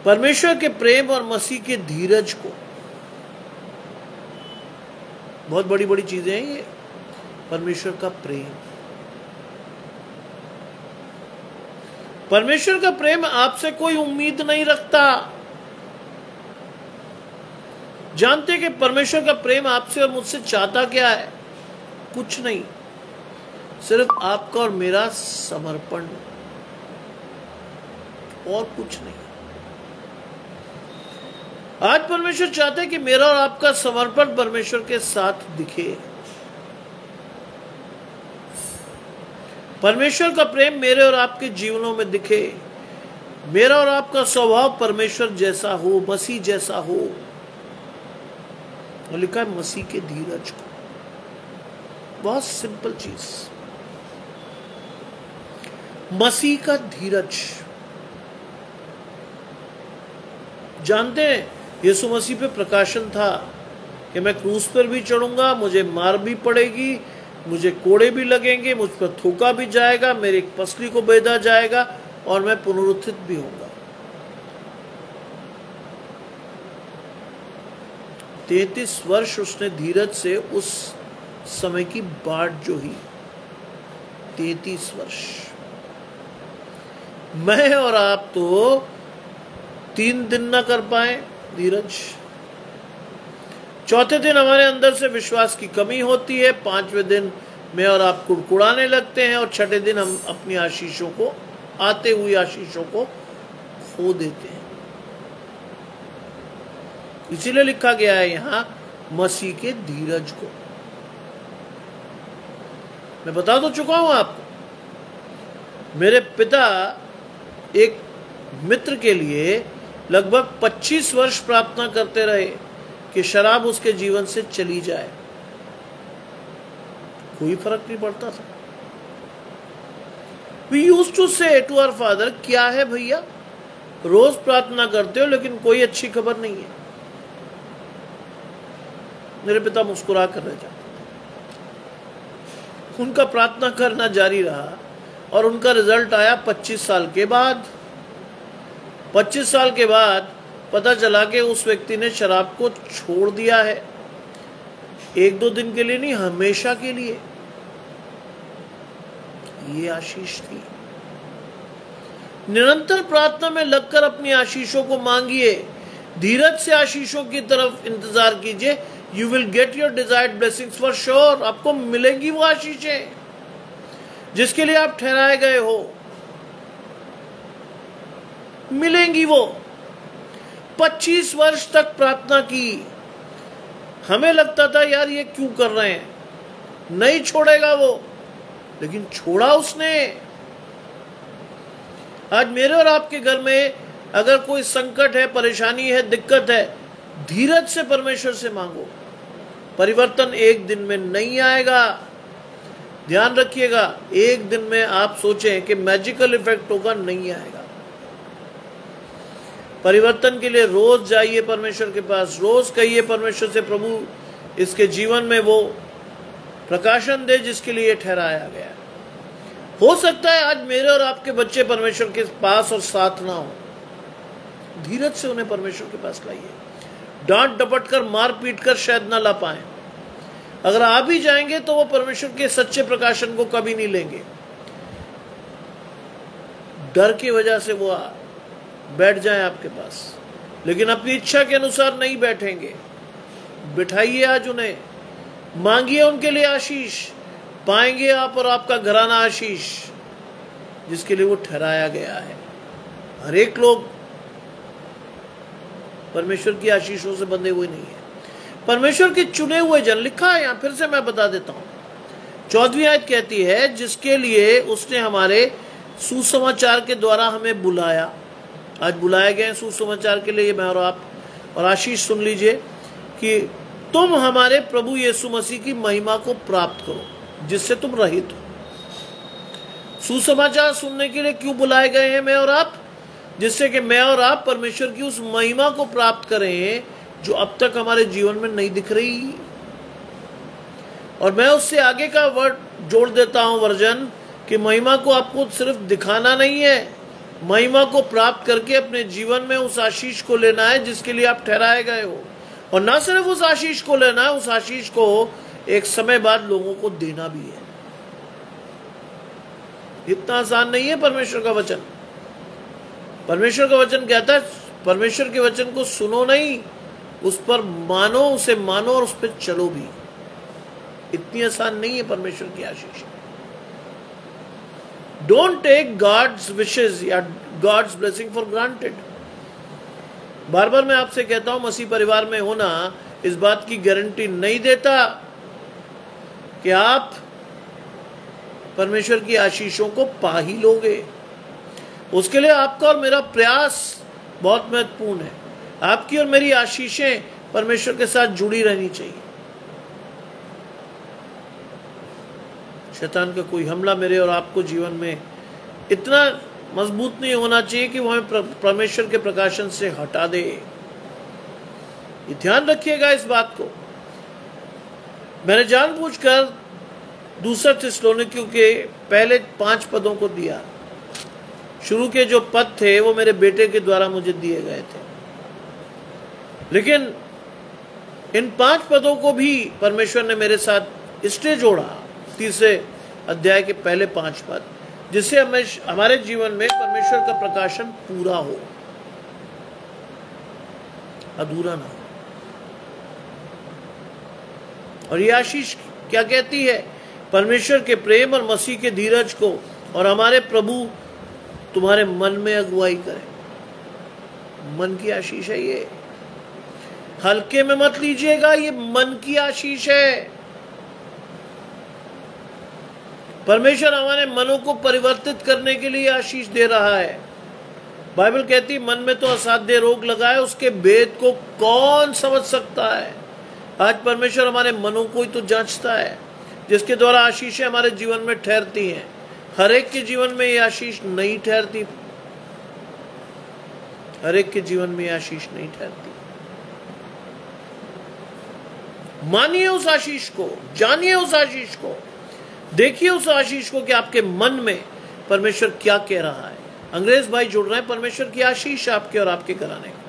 परमेश्वर के प्रेम और मसीह के धीरज को। बहुत बड़ी बड़ी चीजें हैं ये। परमेश्वर का प्रेम, परमेश्वर का प्रेम आपसे कोई उम्मीद नहीं रखता। जानते कि परमेश्वर का प्रेम आपसे और मुझसे चाहता क्या है? कुछ नहीं, सिर्फ आपका और मेरा समर्पण, और कुछ नहीं। आज परमेश्वर चाहते हैं कि मेरा और आपका समर्पण परमेश्वर के साथ दिखे। परमेश्वर का प्रेम मेरे और आपके जीवनों में दिखे। मेरा और आपका स्वभाव परमेश्वर जैसा हो, मसीह जैसा हो। और लिखा है मसीह के धीरज को। बहुत सिंपल चीज, मसीह का धीरज। जानते हैं यीशु मसीह पे प्रकाशन था कि मैं क्रूस पर भी चढ़ूंगा, मुझे मार भी पड़ेगी, मुझे कोड़े भी लगेंगे, मुझ पर थूका भी जाएगा, मेरी पसली को बेधा जाएगा, और मैं पुनरुत्थित भी होऊंगा। 33 वर्ष उसने धीरज से उस समय की बाट जो ही। 33 वर्ष। मैं और आप तो 3 दिन ना कर पाए धीरज। चौथे दिन हमारे अंदर से विश्वास की कमी होती है, 5वें दिन में और आप कुड़कुड़ाने लगते हैं, और 6ठे दिन हम अपनी आशीषों को, आते हुई आशीषों को खो देते हैं। इसीलिए लिखा गया है यहां मसीह के धीरज को। मैं बता तो चुका हूं आपको। मेरे पिता एक मित्र के लिए लगभग 25 वर्ष प्रार्थना करते रहे कि शराब उसके जीवन से चली जाए। कोई फर्क नहीं पड़ता था। We used to say to our father, क्या है भैया, रोज प्रार्थना करते हो लेकिन कोई अच्छी खबर नहीं है। मेरे पिता मुस्कुरा कर रह जाते। उनका प्रार्थना करना जारी रहा और उनका रिजल्ट आया 25 साल के बाद। 25 साल के बाद पता चला कि उस व्यक्ति ने शराब को छोड़ दिया है। 1-2 दिन के लिए नहीं, हमेशा के लिए। ये आशीष थी। निरंतर प्रार्थना में लगकर अपनी आशीषों को मांगिए। धीरज से आशीषों की तरफ इंतजार कीजिए, you will get your desired blessings for sure. आपको मिलेंगी वो आशीषें जिसके लिए आप ठहराए गए हो, मिलेंगी वो। 25 वर्ष तक प्रार्थना की, हमें लगता था यार ये क्यों कर रहे हैं, नहीं छोड़ेगा वो, लेकिन छोड़ा उसने। आज मेरे और आपके घर में अगर कोई संकट है, परेशानी है, दिक्कत है, धीरज से परमेश्वर से मांगो। परिवर्तन एक दिन में नहीं आएगा, ध्यान रखिएगा। एक दिन में आप सोचें कि मैजिकल इफेक्ट होगा, नहीं आएगा। परिवर्तन के लिए रोज जाइए परमेश्वर के पास, रोज कहिए परमेश्वर से, प्रभु इसके जीवन में वो प्रकाशन दे जिसके लिए ठहराया गया। हो सकता है आज मेरे और आपके बच्चे परमेश्वर के पास और साथ ना हो, धीरज से उन्हें परमेश्वर के पास लाइए। डांट डपट कर, मार पीट कर शायद ना ला पाए। अगर आ भी जाएंगे तो वो परमेश्वर के सच्चे प्रकाशन को कभी नहीं लेंगे। डर की वजह से वो बैठ जाए आपके पास, लेकिन अपनी इच्छा के अनुसार नहीं बैठेंगे। बिठाइए आज उन्हें, मांगिए उनके लिए आशीष, पाएंगे आप और आपका घराना आशीष जिसके लिए वो ठहराया गया है। हर एक लोग परमेश्वर की आशीषों से बंधे हुए नहीं है, परमेश्वर के चुने हुए जन। लिखा है यहां, फिर से मैं बता देता हूं। 14वीं आयत कहती है, जिसके लिए उसने हमारे सुसमाचार के द्वारा हमें बुलाया। आज बुलाए गए सुसमाचार के लिए मैं और आप, और आशीष सुन लीजिए कि तुम हमारे प्रभु यीशु मसीह की महिमा को प्राप्त करो जिससे तुम रहित हो। सुसमाचार सुनने के लिए क्यों बुलाए गए हैं मैं और आप? जिससे कि मैं और आप परमेश्वर की उस महिमा को प्राप्त करें जो अब तक हमारे जीवन में नहीं दिख रही। और मैं उससे आगे का वर्ड जोड़ देता हूं, वर्जन, कि महिमा को आपको सिर्फ दिखाना नहीं है, महिमा को प्राप्त करके अपने जीवन में उस आशीष को लेना है जिसके लिए आप ठहराए गए हो। और ना सिर्फ उस आशीष को लेना है, उस आशीष को एक समय बाद लोगों को देना भी है। इतना आसान नहीं है परमेश्वर का वचन। परमेश्वर का वचन कहता है, परमेश्वर के वचन को सुनो नहीं, उस पर मानो, उसे मानो और उस पर चलो भी। इतनी आसान नहीं है परमेश्वर की आशीष। डोंट टेक गॉड्स विशेस या गॉड्स ब्लेसिंग फॉर ग्रांटेड। बार बार मैं आपसे कहता हूं, मसीह परिवार में होना इस बात की गारंटी नहीं देता कि आप परमेश्वर की आशीषों को पा ही लोगे। उसके लिए आपका और मेरा प्रयास बहुत महत्वपूर्ण है। आपकी और मेरी आशीषें परमेश्वर के साथ जुड़ी रहनी चाहिए। शैतान का कोई हमला मेरे और आपको जीवन में इतना मजबूत नहीं होना चाहिए कि वो हमें परमेश्वर के प्रकाशन से हटा दे। ये ध्यान रखिएगा इस बात को। मैंने जानबूझकर दूसरा थिस्सलुनीकियों के पहले 5 पदों को दिया। शुरू के जो पद थे वो मेरे बेटे के द्वारा मुझे दिए गए थे, लेकिन इन 5 पदों को भी परमेश्वर ने मेरे साथ इसलिए जोड़ा, तीसरे अध्याय के पहले 5 पद, जिससे हमारे जीवन में परमेश्वर का प्रकाशन पूरा हो, अधूरा ना हो। और ये आशीष क्या कहती है? परमेश्वर के प्रेम और मसीह के धीरज को और हमारे प्रभु तुम्हारे मन में अगुवाई करें। मन की आशीष है ये, हल्के में मत लीजिएगा, ये मन की आशीष है। परमेश्वर हमारे मनों को परिवर्तित करने के लिए आशीष दे रहा है। बाइबल कहती है, मन में तो असाध्य रोग लगा है, उसके भेद को कौन समझ सकता है। आज परमेश्वर हमारे मनों को ही तो जांचता है, जिसके द्वारा आशीषें हमारे जीवन में ठहरती हैं। हर एक के जीवन में ये आशीष नहीं ठहरती, हर एक के जीवन में ये आशीष नहीं ठहरती। मानिए उस आशीष को, जानिए उस आशीष को, देखिए उस आशीष को कि आपके मन में परमेश्वर क्या कह रहा है। अंग्रेज भाई जुड़ रहे हैं, परमेश्वर की आशीष आपके और आपके घराने को।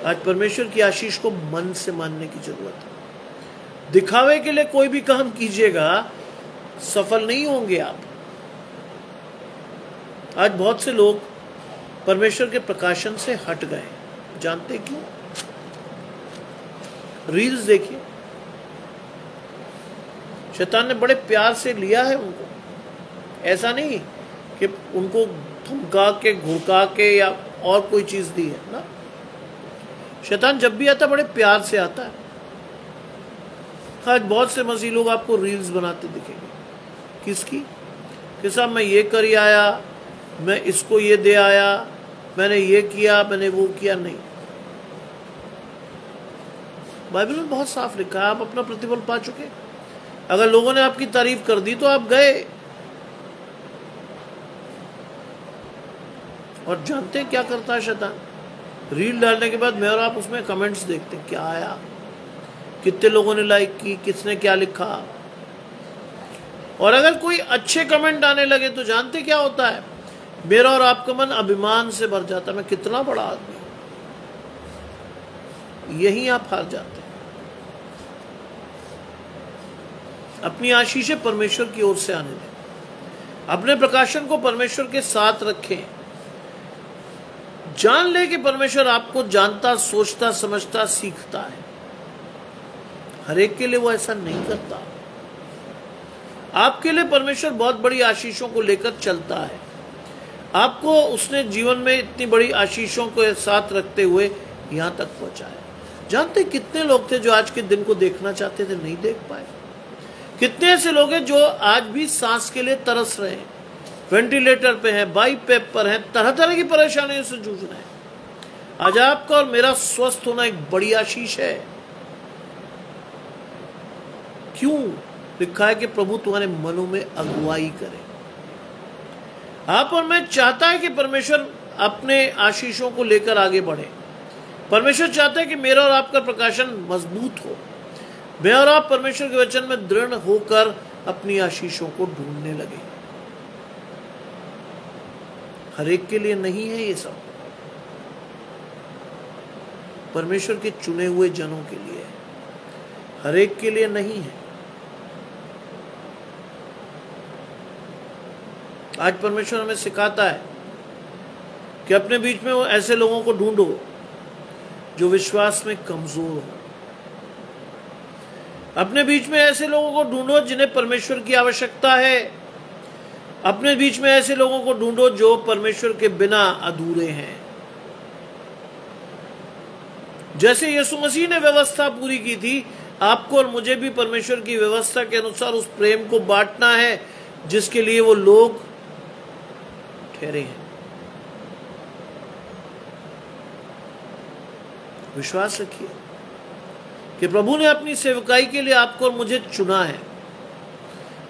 आज परमेश्वर की आशीष को मन से मानने की जरूरत है। दिखावे के लिए कोई भी काम कीजिएगा, सफल नहीं होंगे आप। आज बहुत से लोग परमेश्वर के प्रकाशन से हट गए, जानते क्यों? रील्स देखिए, शैतान ने बड़े प्यार से लिया है उनको, ऐसा नहीं कि उनको धमका के घुड़का के या और कोई चीज दी है ना। शैतान जब भी आता बड़े प्यार से आता है। आज बहुत से मसीह लोग आपको रील्स बनाते दिखेंगे, किसकी, कि साहब मैं ये कर आया, मैं इसको ये दे आया, मैंने ये किया, मैंने वो किया। नहीं, बाइबल में बहुत साफ लिखा है, आप अपना प्रतिफल पा चुके। अगर लोगों ने आपकी तारीफ कर दी तो आप गए। और जानते हैं क्या करता है शैतान? रील डालने के बाद मैं और आप उसमें कमेंट्स देखते हैं, क्या आया, कितने लोगों ने लाइक की, किसने क्या लिखा। और अगर कोई अच्छे कमेंट आने लगे तो जानते क्या होता है? मेरा और आपका मन अभिमान से भर जाता है, मैं कितना बड़ा आदमी हूं। यही आप हार जाते हैं। अपनी आशीषें परमेश्वर की ओर से आने दें, अपने प्रकाशन को परमेश्वर के साथ रखें। जान ले कि परमेश्वर आपको जानता, सोचता, समझता, सीखता है। हर एक के लिए वो ऐसा नहीं करता। आपके लिए परमेश्वर बहुत बड़ी आशीषों को लेकर चलता है। आपको उसने जीवन में इतनी बड़ी आशीषों को साथ रखते हुए यहां तक पहुंचाया। जानते कितने लोग थे जो आज के दिन को देखना चाहते थे, नहीं देख पाए। कितने ऐसे लोग हैं जो आज भी सांस के लिए तरस रहे हैं, वेंटिलेटर पे हैं, बाईपेप पर हैं, तरह तरह की परेशानियों से जूझ रहे हैं। आज आपका और मेरा स्वस्थ होना एक बड़ी आशीष है। क्यों? लिखा है कि प्रभु तुम्हारे मनों में अगुवाई करे। आप और मैं चाहता है कि परमेश्वर अपने आशीषों को लेकर आगे बढ़े। परमेश्वर चाहता है कि मेरा और आपका प्रकाशन मजबूत हो। मैं और आप परमेश्वर के वचन में दृढ़ होकर अपनी आशीषों को ढूंढने लगे। हर एक के लिए नहीं है ये सब, परमेश्वर के चुने हुए जनों के लिए, हर एक के लिए नहीं है। आज परमेश्वर हमें सिखाता है कि अपने बीच में वो ऐसे लोगों को ढूंढो जो विश्वास में कमजोर हो। अपने बीच में ऐसे लोगों को ढूंढो जिन्हें परमेश्वर की आवश्यकता है। अपने बीच में ऐसे लोगों को ढूंढो जो परमेश्वर के बिना अधूरे हैं। जैसे यीशु मसीह ने व्यवस्था पूरी की थी, आपको और मुझे भी परमेश्वर की व्यवस्था के अनुसार उस प्रेम को बांटना है जिसके लिए वो लोग ठहरे हैं। विश्वास रखिए कि प्रभु ने अपनी सेवकाई के लिए आपको और मुझे चुना है।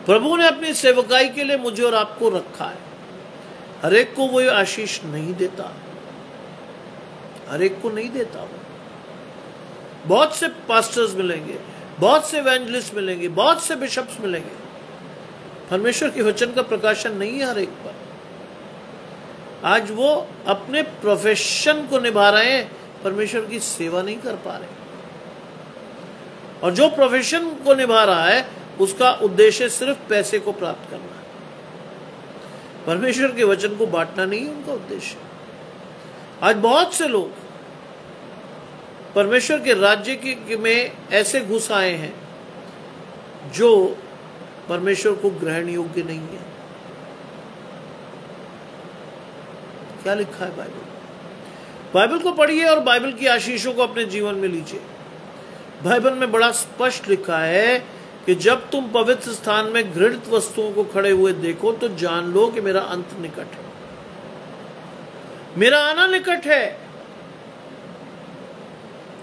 प्रभु ने अपनी सेवकाई के लिए मुझे और आपको रखा है। हर एक को वो आशीष नहीं देता, हर एक को नहीं देता। वो बहुत से पास्टर्स मिलेंगे, बहुत से एवेंजलिस्ट मिलेंगे, बहुत से बिशप्स मिलेंगे। परमेश्वर के वचन का प्रकाशन नहीं है हर एक पर। आज वो अपने प्रोफेशन को निभा रहे हैं, परमेश्वर की सेवा नहीं कर पा रहे। और जो प्रोफेशन को निभा रहा है उसका उद्देश्य सिर्फ पैसे को प्राप्त करना है। परमेश्वर के वचन को बांटना नहीं है उनका उद्देश्य। आज बहुत से लोग परमेश्वर के राज्य में ऐसे घुस आए हैं जो परमेश्वर को ग्रहण योग्य नहीं है। क्या लिखा है बाइबल? बाइबल को पढ़िए और बाइबल की आशीषों को अपने जीवन में लीजिए। बाइबल में बड़ा स्पष्ट लिखा है कि जब तुम पवित्र स्थान में घृणित वस्तुओं को खड़े हुए देखो तो जान लो कि मेरा अंत निकट है, मेरा आना निकट है।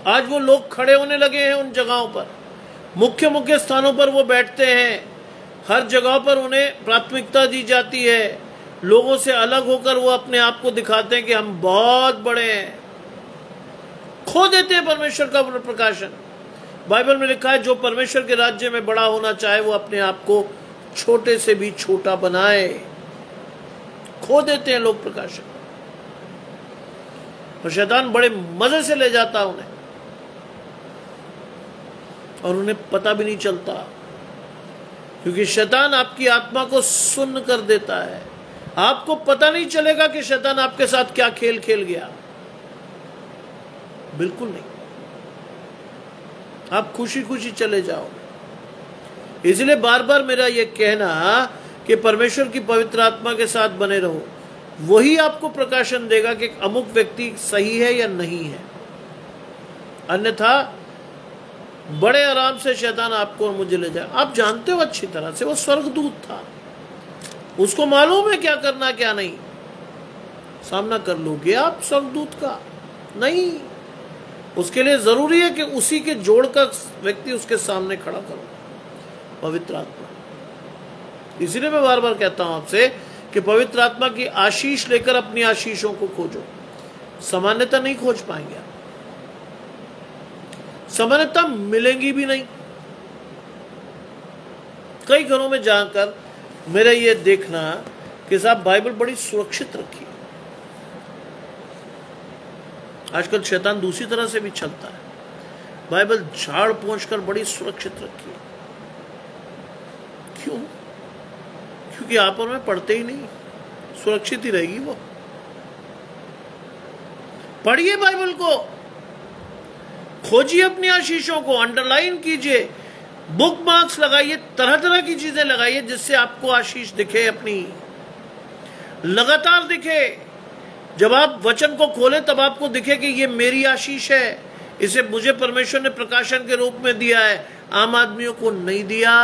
आज वो लोग खड़े होने लगे हैं उन जगहों पर, मुख्य मुख्य स्थानों पर वो बैठते हैं। हर जगह पर उन्हें प्राथमिकता दी जाती है। लोगों से अलग होकर वो अपने आप को दिखाते हैं कि हम बहुत बड़े हैं। खो देते हैं परमेश्वर का प्रकाशन। बाइबल में लिखा है जो परमेश्वर के राज्य में बड़ा होना चाहे वो अपने आप को छोटे से भी छोटा बनाए। खो देते हैं लोग प्रकाशन, और शैतान बड़े मजे से ले जाता है उन्हें, और उन्हें पता भी नहीं चलता, क्योंकि शैतान आपकी आत्मा को सुन्न कर देता है। आपको पता नहीं चलेगा कि शैतान आपके साथ क्या खेल खेल गया। बिल्कुल नहीं। आप खुशी खुशी चले जाओगे। इसलिए बार बार मेरा यह कहना कि परमेश्वर की पवित्र आत्मा के साथ बने रहो, वही आपको प्रकाशन देगा कि अमुक व्यक्ति सही है या नहीं है। अन्यथा बड़े आराम से शैतान आपको और मुझे ले जाए। आप जानते हो अच्छी तरह से वो स्वर्गदूत था, उसको मालूम है क्या करना क्या नहीं। सामना कर लोगे आप स्वर्गदूत का? नहीं, उसके लिए जरूरी है कि उसी के जोड़ का व्यक्ति उसके सामने खड़ा करो, पवित्र आत्मा। इसलिए मैं बार बार कहता हूं आपसे कि पवित्र आत्मा की आशीष लेकर अपनी आशीषों को खोजो। सामान्यता नहीं खोज पाएंगे आप, सामान्यता मिलेंगी भी नहीं। कई घरों में जाकर मेरा ये देखना कि साहब बाइबल बड़ी सुरक्षित रखी है। आजकल शैतान दूसरी तरह से भी चलता है, बाइबल झाड़ पोंछ कर बड़ी सुरक्षित रखी है। क्यों? क्योंकि आप और मैं पढ़ते ही नहीं, सुरक्षित ही रहेगी वो। पढ़िए बाइबल को, खोजिए अपनी आशीषों को, अंडरलाइन कीजिए, बुक मार्क्स लगाइए, तरह तरह की चीजें लगाइए जिससे आपको आशीष दिखे, अपनी लगातार दिखे। जब आप वचन को खोलें तब आपको दिखे कि ये मेरी आशीष है, इसे मुझे परमेश्वर ने प्रकाशन के रूप में दिया है, आम आदमियों को नहीं दिया।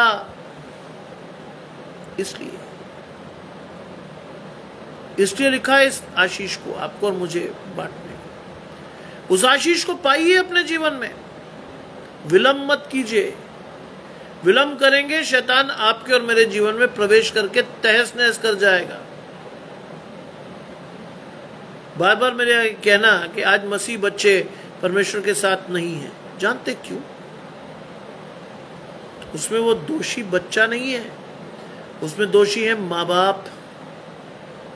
इसलिए लिखा है इस आशीष को आपको और मुझे बांटने को। उस आशीष को पाइए अपने जीवन में, विलंब मत कीजिए। विलंब करेंगे शैतान आपके और मेरे जीवन में प्रवेश करके तहस नहस कर जाएगा। बार बार मेरे कहना कि आज मसीह बच्चे परमेश्वर के साथ नहीं है, जानते क्यों? उसमें वो दोषी बच्चा नहीं है, उसमें दोषी है माँ बाप,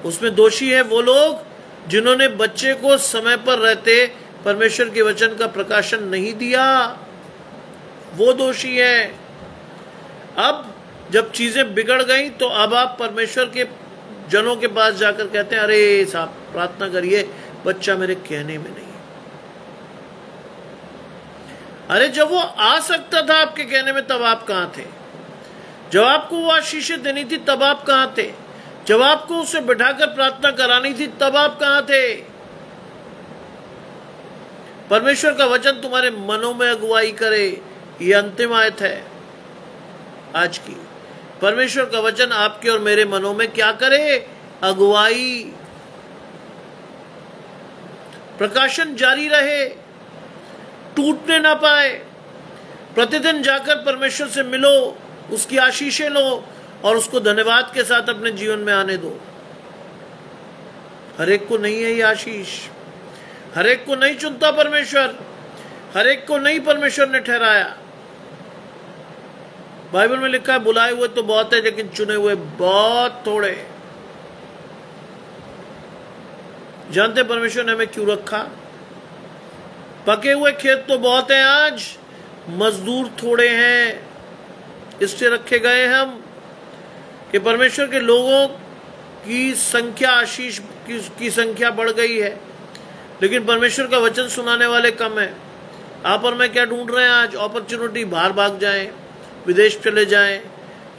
उसमें दोषी है वो लोग जिन्होंने बच्चे को समय पर रहते परमेश्वर के वचन का प्रकाशन नहीं दिया, वो दोषी है। अब जब चीजें बिगड़ गई तो अब आप परमेश्वर के जनों के पास जाकर कहते हैं, अरे साहब प्रार्थना करिए, बच्चा मेरे कहने में नहीं है। अरे जब वो आ सकता था आपके कहने में तब आप कहां थे? जब आपको वो आशीषें देनी थी तब आप कहां थे? जब आपको उसे बिठाकर प्रार्थना करानी थी तब आप कहां थे? परमेश्वर का वचन तुम्हारे मनों में अगुवाई करे, ये अंतिम आयत है आज की। परमेश्वर का वचन आपके और मेरे मनों में क्या करे? अगुवाई। प्रकाशन जारी रहे, टूटने ना पाए। प्रतिदिन जाकर परमेश्वर से मिलो, उसकी आशीषें लो और उसको धन्यवाद के साथ अपने जीवन में आने दो। हर एक को नहीं है ये आशीष, हर एक को नहीं चुनता परमेश्वर, हर एक को नहीं परमेश्वर ने ठहराया। बाइबल में लिखा है बुलाए हुए तो बहुत है लेकिन चुने हुए बहुत थोड़े। जानते परमेश्वर ने हमें क्यों रखा? पके हुए खेत तो बहुत हैं आज, मजदूर थोड़े हैं, इससे रखे गए हम कि परमेश्वर के लोगों की संख्या, आशीष की संख्या बढ़ गई है लेकिन परमेश्वर का वचन सुनाने वाले कम है। आप और मैं क्या ढूंढ रहे हैं आज? अपॉर्चुनिटी, बाहर भाग जाएं, विदेश चले जाएं,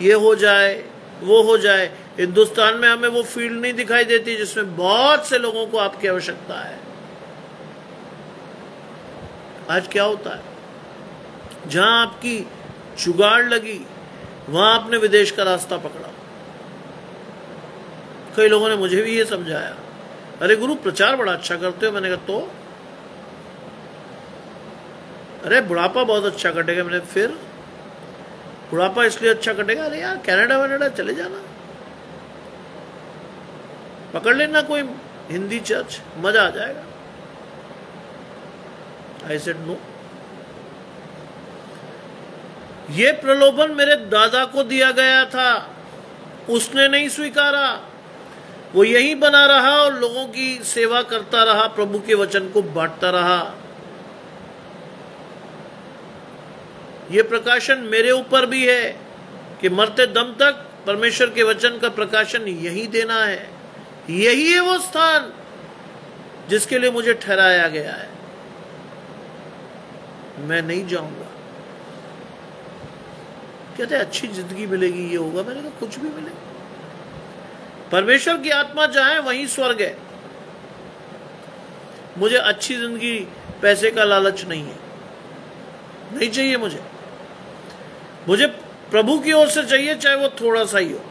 ये हो जाए वो हो जाए। हिंदुस्तान में हमें वो फील्ड नहीं दिखाई देती जिसमें बहुत से लोगों को आपकी आवश्यकता है। आज क्या होता है? जहां आपकी जुगाड़ लगी वहां आपने विदेश का रास्ता पकड़ा। कई लोगों ने मुझे भी ये समझाया, अरे गुरु प्रचार बड़ा अच्छा करते हो। मैंने कहा तो? अरे बुढ़ापा बहुत अच्छा कटेगा। मैंने फिर बुढ़ापा इसलिए अच्छा कटेगा, अरे यार कनाडा वनाडा चले जाना, पकड़ लेना कोई हिंदी चर्च, मजा आ जाएगा। I said no. ये प्रलोभन मेरे दादा को दिया गया था, उसने नहीं स्वीकारा, वो यहीं बना रहा और लोगों की सेवा करता रहा, प्रभु के वचन को बांटता रहा। ये प्रकाशन मेरे ऊपर भी है कि मरते दम तक परमेश्वर के वचन का प्रकाशन यही देना है। यही है वो स्थान जिसके लिए मुझे ठहराया गया है। मैं नहीं जाऊंगा। कहते अच्छी जिंदगी मिलेगी, ये होगा। मैंने कहा कुछ भी मिले, परमेश्वर की आत्मा चाहे वहीं स्वर्ग है। मुझे अच्छी जिंदगी, पैसे का लालच नहीं है, नहीं चाहिए मुझे। मुझे प्रभु की ओर से चाहिए, चाहे वो थोड़ा सा ही हो।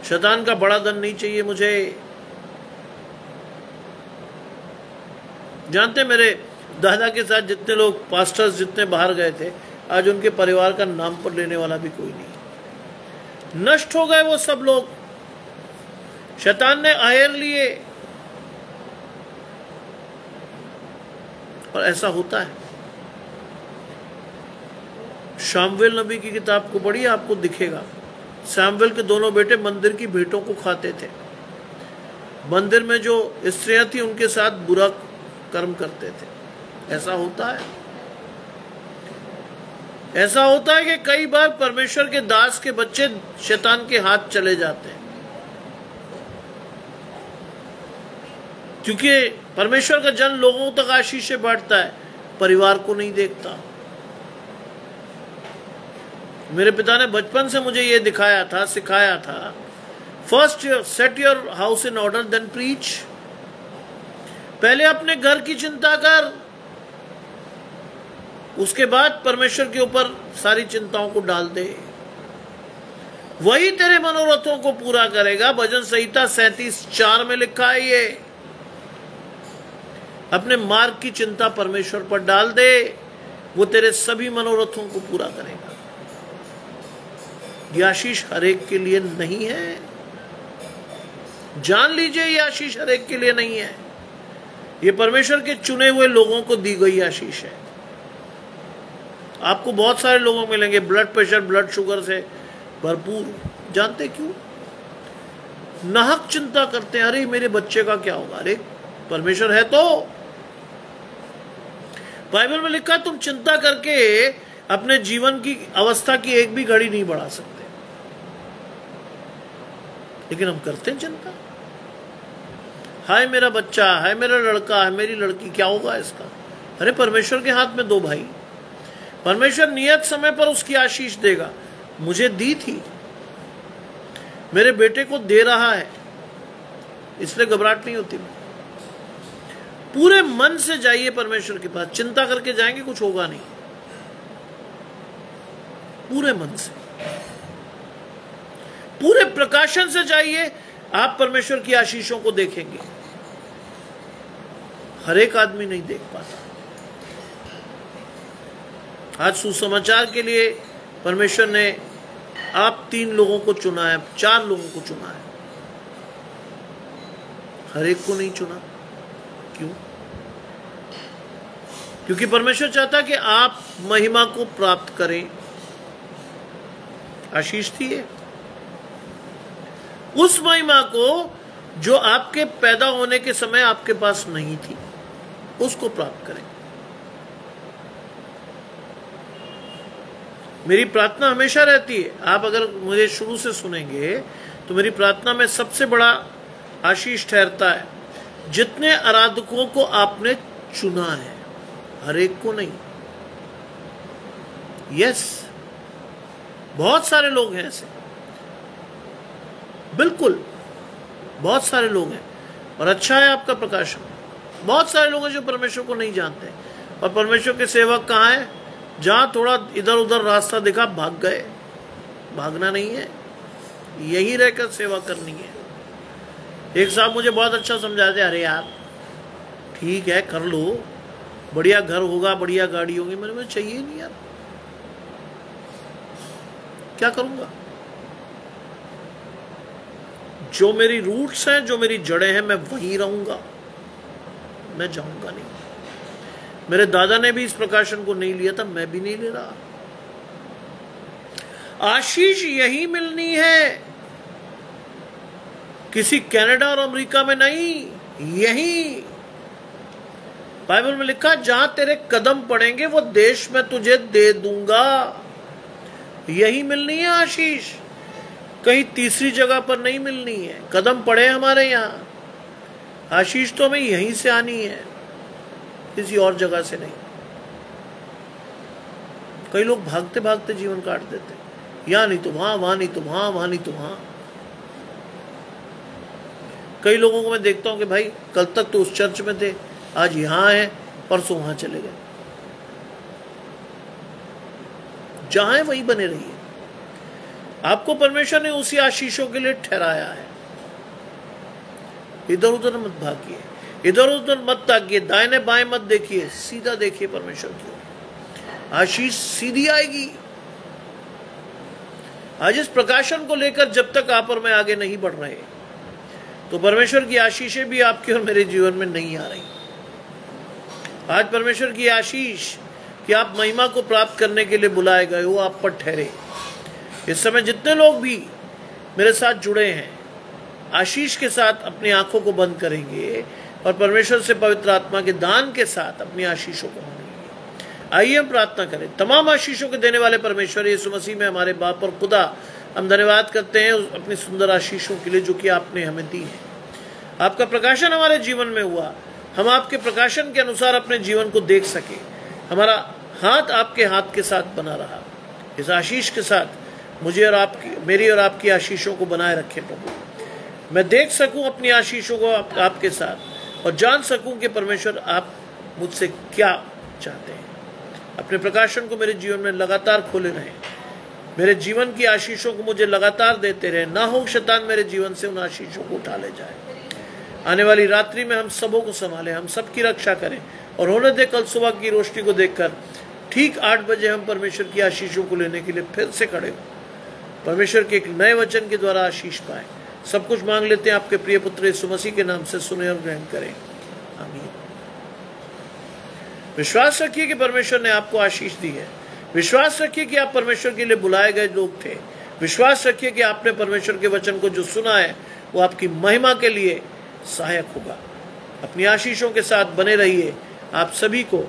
शैतान का बड़ा धन नहीं चाहिए मुझे। जानते, मेरे दादा के साथ जितने लोग पास्टर्स जितने बाहर गए थे, आज उनके परिवार का नाम पर लेने वाला भी कोई नहीं। नष्ट हो गए वो सब लोग, शैतान ने आहेर लिए। और ऐसा होता है। शामुएल नबी की किताब को पढ़िए, आपको दिखेगा। शामुएल के दोनों बेटे मंदिर की भेंटों को खाते थे। मंदिर में जो स्त्रियां थी उनके साथ बुरा कर्म करते थे। ऐसा होता है। ऐसा होता है कि कई बार परमेश्वर के दास के बच्चे शैतान के हाथ चले जाते हैं, क्योंकि परमेश्वर का जन लोगों तक आशीष बांटता है, परिवार को नहीं देखता। मेरे पिता ने बचपन से मुझे यह दिखाया था, सिखाया था, first set your house in order then preach. पहले अपने घर की चिंता कर, उसके बाद परमेश्वर के ऊपर सारी चिंताओं को डाल दे, वही तेरे मनोरथों को पूरा करेगा। भजन संहिता 37:4 में लिखा है ये। अपने मार्ग की चिंता परमेश्वर पर डाल दे, वो तेरे सभी मनोरथों को पूरा करेगा। ये आशीष हर एक के लिए नहीं है, जान लीजिए। ये आशीष हर एक के लिए नहीं है, ये परमेश्वर के चुने हुए लोगों को दी गई आशीष है। आपको बहुत सारे लोगों मिलेंगे ब्लड प्रेशर, ब्लड शुगर से भरपूर। जानते क्यों? नाहक चिंता करते हैं, अरे मेरे बच्चे का क्या होगा। अरे परमेश्वर है तो। बाइबल में लिखा है तुम चिंता करके अपने जीवन की अवस्था की एक भी घड़ी नहीं बढ़ा सकते, लेकिन हम करते हैं चिंता। हाय मेरा बच्चा, हाय मेरा लड़का, है मेरी लड़की, क्या होगा इसका। अरे परमेश्वर के हाथ में दो भाई, परमेश्वर नियत समय पर उसकी आशीष देगा। मुझे दी थी, मेरे बेटे को दे रहा है, इसलिए घबराहट नहीं होती। पूरे मन से जाइए परमेश्वर के पास, चिंता करके जाएंगे कुछ होगा नहीं। पूरे मन से, पूरे प्रकाशन से जाइए, आप परमेश्वर की आशीषों को देखेंगे। हर एक आदमी नहीं देख पाता। आज सुसमाचार के लिए परमेश्वर ने आप 3 लोगों को चुना है, 4 लोगों को चुना है, हर एक को नहीं चुना। क्यों? क्योंकि परमेश्वर चाहता कि आप महिमा को प्राप्त करें। आशीष थी ये, उस महिमा को जो आपके पैदा होने के समय आपके पास नहीं थी, उसको प्राप्त करें। मेरी प्रार्थना हमेशा रहती है, आप अगर मुझे शुरू से सुनेंगे तो मेरी प्रार्थना में सबसे बड़ा आशीष ठहरता है, जितने आराधकों को आपने चुना है, हर एक को नहीं। यस, बहुत सारे लोग हैं ऐसे, बिल्कुल बहुत सारे लोग हैं। और अच्छा है आपका प्रकाशन। बहुत सारे लोग हैं जो परमेश्वर को नहीं जानते, और परमेश्वर के सेवक कहाँ हैं? जहां थोड़ा इधर उधर रास्ता दिखा भाग गए। भागना नहीं है, यही रहकर सेवा करनी है। एक साहब मुझे बहुत अच्छा समझाते, अरे यार ठीक है कर लो, बढ़िया घर होगा, बढ़िया गाड़ी होगी। मुझे चाहिए ही नहीं यार, क्या करूंगा? जो मेरी रूट्स हैं, जो मेरी जड़ें हैं, मैं वहीं रहूंगा, मैं जाऊंगा नहीं। मेरे दादा ने भी इस प्रकाशन को नहीं लिया था, मैं भी नहीं ले रहा। आशीष यही मिलनी है, किसी कनाडा और अमेरिका में नहीं, यही। बाइबल में लिखा, जहां तेरे कदम पड़ेंगे वो देश में तुझे दे दूंगा। यही मिलनी है आशीष, कहीं तीसरी जगह पर नहीं मिलनी है। कदम पड़े हमारे यहां, आशीष तो हमें यहीं से आनी है, किसी और जगह से नहीं। कई लोग भागते भागते जीवन काट देते, यहाँ नहीं तो वहां, वहां नहीं तो वहां, वहां नहीं तो वहां। कई लोगों को मैं देखता हूं कि भाई कल तक तो उस चर्च में थे, आज यहां है, परसों वहां चले गए। जहां है वहीं बने रहिए। आपको परमेश्वर ने उसी आशीषों के लिए ठहराया है। इधर उधर मत भागिए, इधर उधर मत ताकिए, दाहिने बाएं मत देखिए, सीधा देखिए परमेश्वर की ओर। आशीष सीधी आएगी। आज इस प्रकाशन को लेकर जब तक आप और मैं आगे नहीं बढ़ रहे, तो परमेश्वर की आशीषें भी आपके और मेरे जीवन में नहीं आ रही। आज परमेश्वर की आशीष कि आप महिमा को प्राप्त करने के लिए बुलाए गए हो, आप पर ठहरे। इस समय जितने लोग भी मेरे साथ जुड़े हैं, आशीष के साथ अपनी आंखों को बंद करेंगे और परमेश्वर से पवित्र आत्मा के दान के साथ अपनी आशीषों को मांगेंगे। आइए हम प्रार्थना करें। तमाम आशीषों के देने वाले परमेश्वर यीशु मसीह में हमारे बाप और खुदा, हम धन्यवाद करते हैं अपनी सुंदर आशीषों के लिए जो कि आपने हमें दी है। आपका प्रकाशन हमारे जीवन में हुआ, हम आपके प्रकाशन के अनुसार अपने जीवन को देख सके। हमारा हाथ आपके हाथ के साथ बना रहा। इस आशीष के साथ मुझे और आपकी, मेरी और आपकी आशीषों को बनाए रखें प्रभु। मैं देख सकूं अपनी आशीषों को आपके साथ और जान सकूं कि परमेश्वर आप मुझसे क्या चाहते हैं। अपने प्रकाशन को मेरे जीवन में लगातार खोले रहें। मेरे जीवन की आशीषों को मुझे लगातार देते रहे। ना हो शैतान मेरे जीवन से उन आशीषों को उठा ले जाए। आने वाली रात्रि में हम सबों को संभालें, हम सबकी रक्षा करें और होने दे कल सुबह की रोशनी को देखकर ठीक 8 बजे हम परमेश्वर की आशीषों को लेने के लिए फिर से खड़े हों। परमेश्वर के एक नए वचन के द्वारा आशीष पाएं। सब कुछ मांग लेते हैं आपके प्रिय पुत्र यीशु मसीह के नाम से, सुने और ग्रहण करें, आमीन। विश्वास रखिए कि परमेश्वर ने आपको आशीष दी है। विश्वास रखिए कि आप परमेश्वर के लिए बुलाए गए लोग थे। विश्वास रखिए कि आपने परमेश्वर के वचन को जो सुना है वो आपकी महिमा के लिए सहायक होगा। अपनी आशीषों के साथ बने रहिए। आप सभी को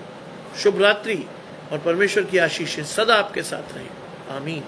शुभ रात्रि और परमेश्वर की आशीषें सदा आपके साथ रहें, आमीन।